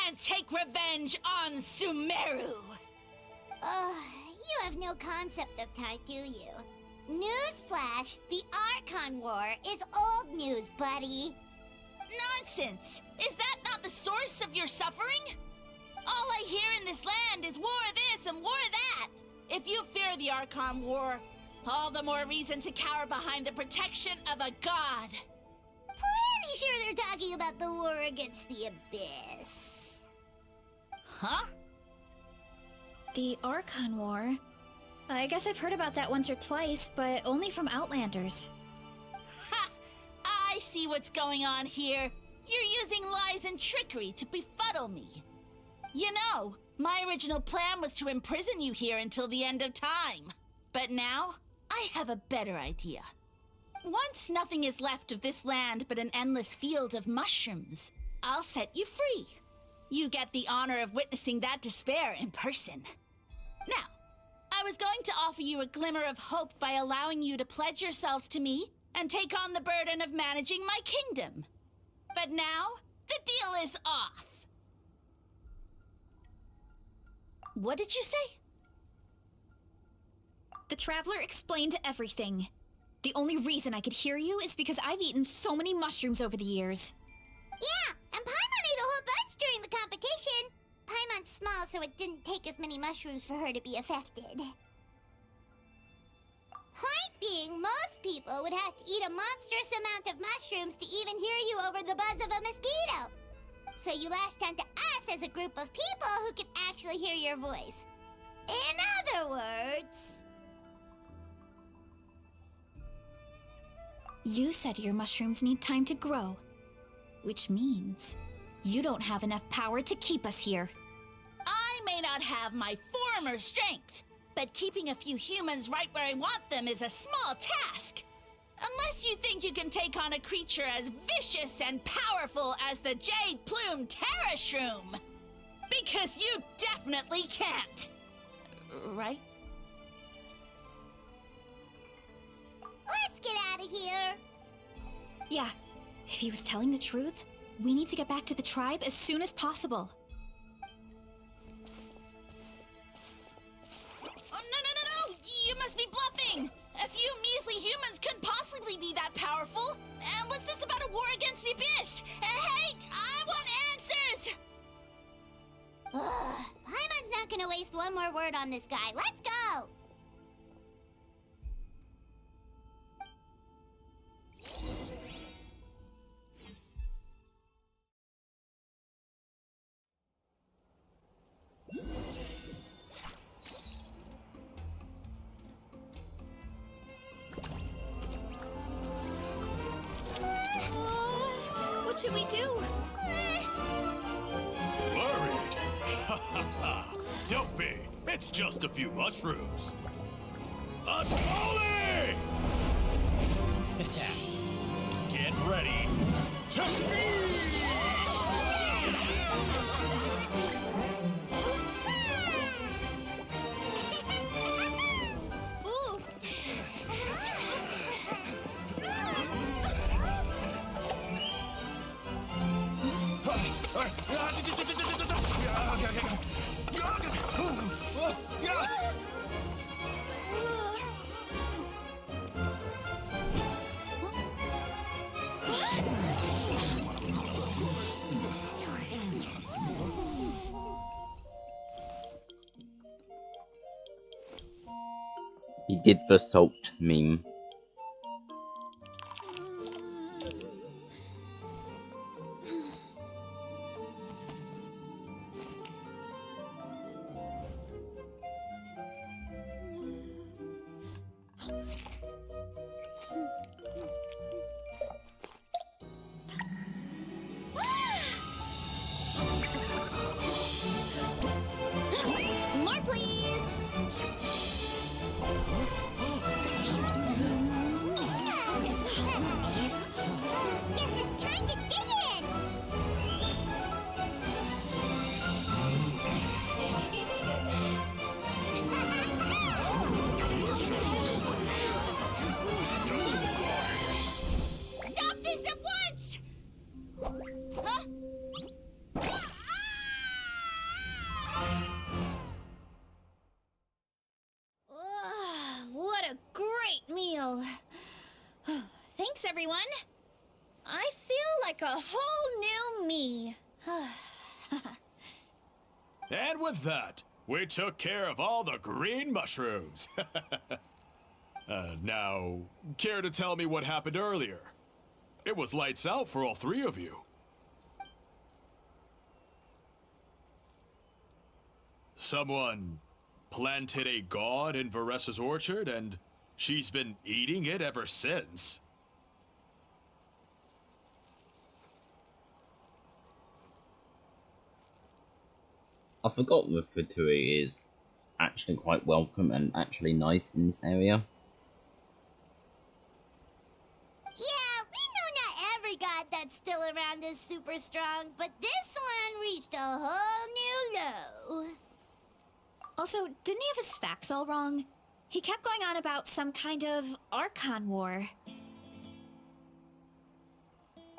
and take revenge on Sumeru. You have no concept of time, do you? Newsflash, the Archon War is old news, buddy. Nonsense! Is that not the source of your suffering? All I hear in this land is war this and war that. If you fear the Archon War, all the more reason to cower behind the protection of a god. Pretty sure they're talking about the war against the Abyss. Huh? The Archon War? I guess I've heard about that once or twice, but only from Outlanders. Ha! I see what's going on here. You're using lies and trickery to befuddle me. You know, my original plan was to imprison you here until the end of time. But now, I have a better idea. Once nothing is left of this land but an endless field of mushrooms, I'll set you free. You get the honor of witnessing that despair in person. Now, I was going to offer you a glimmer of hope by allowing you to pledge yourselves to me and take on the burden of managing my kingdom. But now, the deal is off. What did you say? The Traveler explained everything. The only reason I could hear you is because I've eaten so many mushrooms over the years. Yeah, and Paimon ate a whole bunch so it didn't take as many mushrooms for her to be affected. Point being, most people would have to eat a monstrous amount of mushrooms to even hear you over the buzz of a mosquito. So you latched onto us as a group of people who can actually hear your voice. In other words... You said your mushrooms need time to grow, which means you don't have enough power to keep us here. I may not have my former strength, but keeping a few humans right where I want them is a small task. Unless you think you can take on a creature as vicious and powerful as the Jade Plume Terra Shroom. Because you definitely can't. Right? Let's get out of here! Yeah, if he was telling the truth, we need to get back to the tribe as soon as possible. Oh, no! You must be bluffing! A few measly humans couldn't possibly be that powerful! And what's this about a war against the Abyss? Hey, I want answers! Paimon's not gonna waste one more word on this guy. Let's go! What should we do? Worried? Ha ha ha! Don't be. It's just a few mushrooms. Unholy! Get ready to feast! He did the salt meme. More, please! Guess it's time to dig in! Stop this at once! Huh? What a great meal! Thanks, everyone! I feel like a whole new me. And with that, we took care of all the green mushrooms. Now, care to tell me what happened earlier? It was lights out for all three of you. Someone planted a god in Varessa's orchard, and she's been eating it ever since. I forgot that Fatui is actually quite welcome and actually nice in this area. Yeah, we know not every god that's still around is super strong, but this one reached a whole new low. Also, didn't he have his facts all wrong? He kept going on about some kind of Archon war.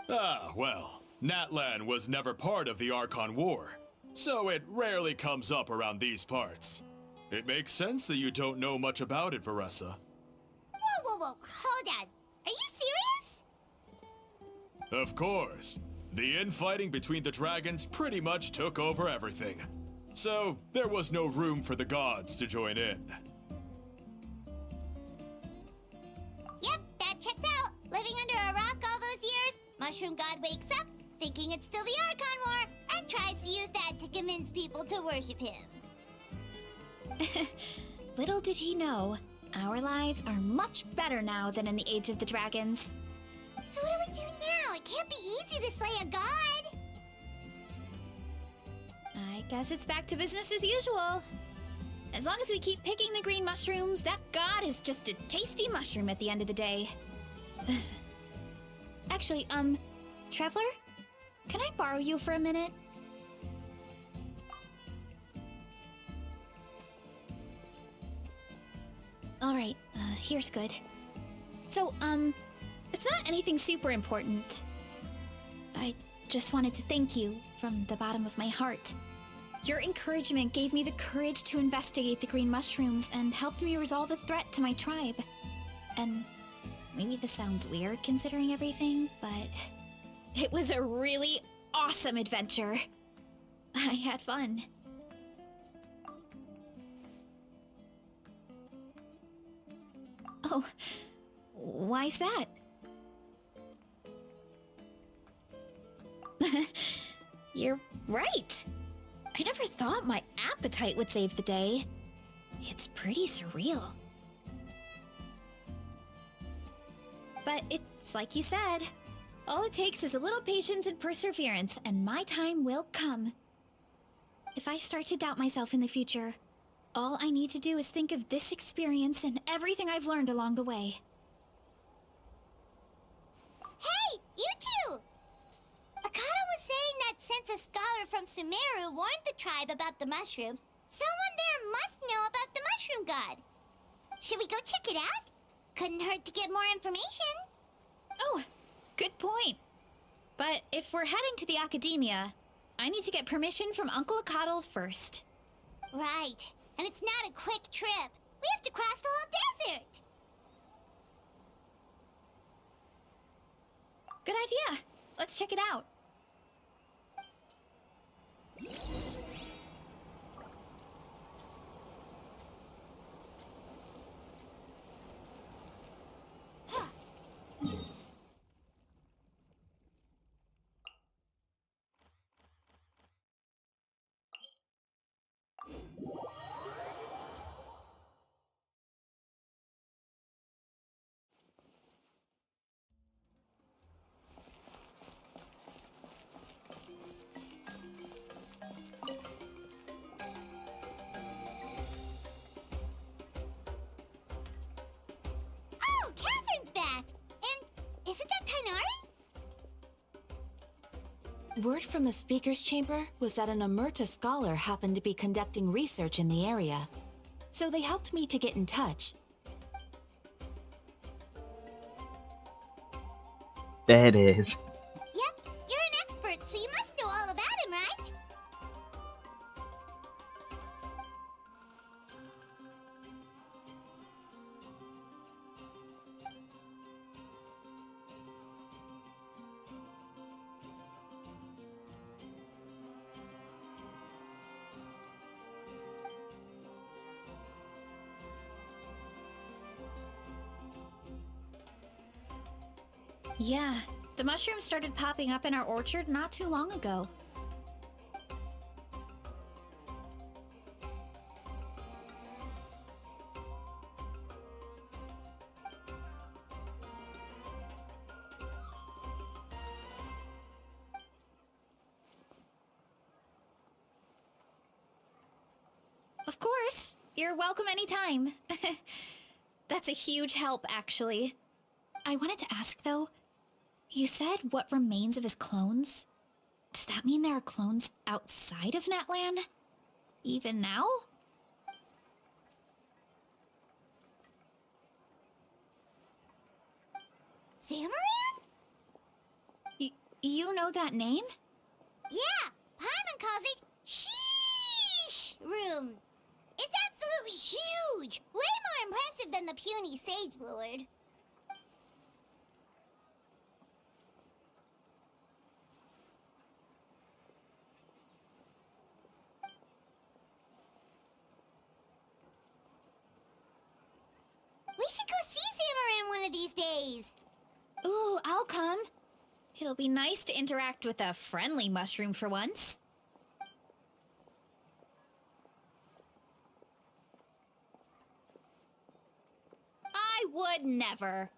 Ah, well, Natlan was never part of the Archon War, so it rarely comes up around these parts. It makes sense that you don't know much about it, Varessa. Whoa, hold on. Are you serious? Of course. The infighting between the dragons pretty much took over everything. So, there was no room for the gods to join in. Yep, that checks out. Living under a rock all those years, Mushroom God wakes up, thinking it's still the Archon War, and tries to use that to convince people to worship him. Little did he know, our lives are much better now than in the Age of the Dragons. So what do we do now? It can't be easy to slay a god. I guess it's back to business as usual. As long as we keep picking the green mushrooms, that god is just a tasty mushroom at the end of the day. Actually, Traveler? Can I borrow you for a minute? Alright, here's good. So, it's not anything super important. I just wanted to thank you from the bottom of my heart. Your encouragement gave me the courage to investigate the green mushrooms and helped me resolve a threat to my tribe. And maybe this sounds weird considering everything, but it was a really awesome adventure. I had fun. Oh, why's that? You're right. I never thought my appetite would save the day. It's pretty surreal. But it's like you said. All it takes is a little patience and perseverance, and my time will come. If I start to doubt myself in the future, all I need to do is think of this experience and everything I've learned along the way. Hey, you two! Akata was saying that since a scholar from Sumeru warned the tribe about the mushrooms, someone there must know about the mushroom god. Should we go check it out? Couldn't hurt to get more information. Oh, good point. But if we're heading to the academia, I need to get permission from Uncle Akatl first. Right. And it's not a quick trip. We have to cross the whole desert. Good idea. Let's check it out. Oh, Catherine's back! And isn't that Tainari? Word from the speaker's chamber was that an Omerta scholar happened to be conducting research in the area. So they helped me to get in touch. There it is. Yep, you're an expert, so you must know all about him, right? Yeah, the mushrooms started popping up in our orchard not too long ago. Of course, you're welcome anytime. That's a huge help, actually. I wanted to ask, though, you said what remains of his clones? Does that mean there are clones outside of Natlan? Even now? Zamaran? You know that name? Yeah, Paimon calls it Sheesh Room. It's absolutely huge! Way more impressive than the puny Sage Lord. these days. Ooh, I'll come. It'll be nice to interact with a friendly mushroom for once. I would never.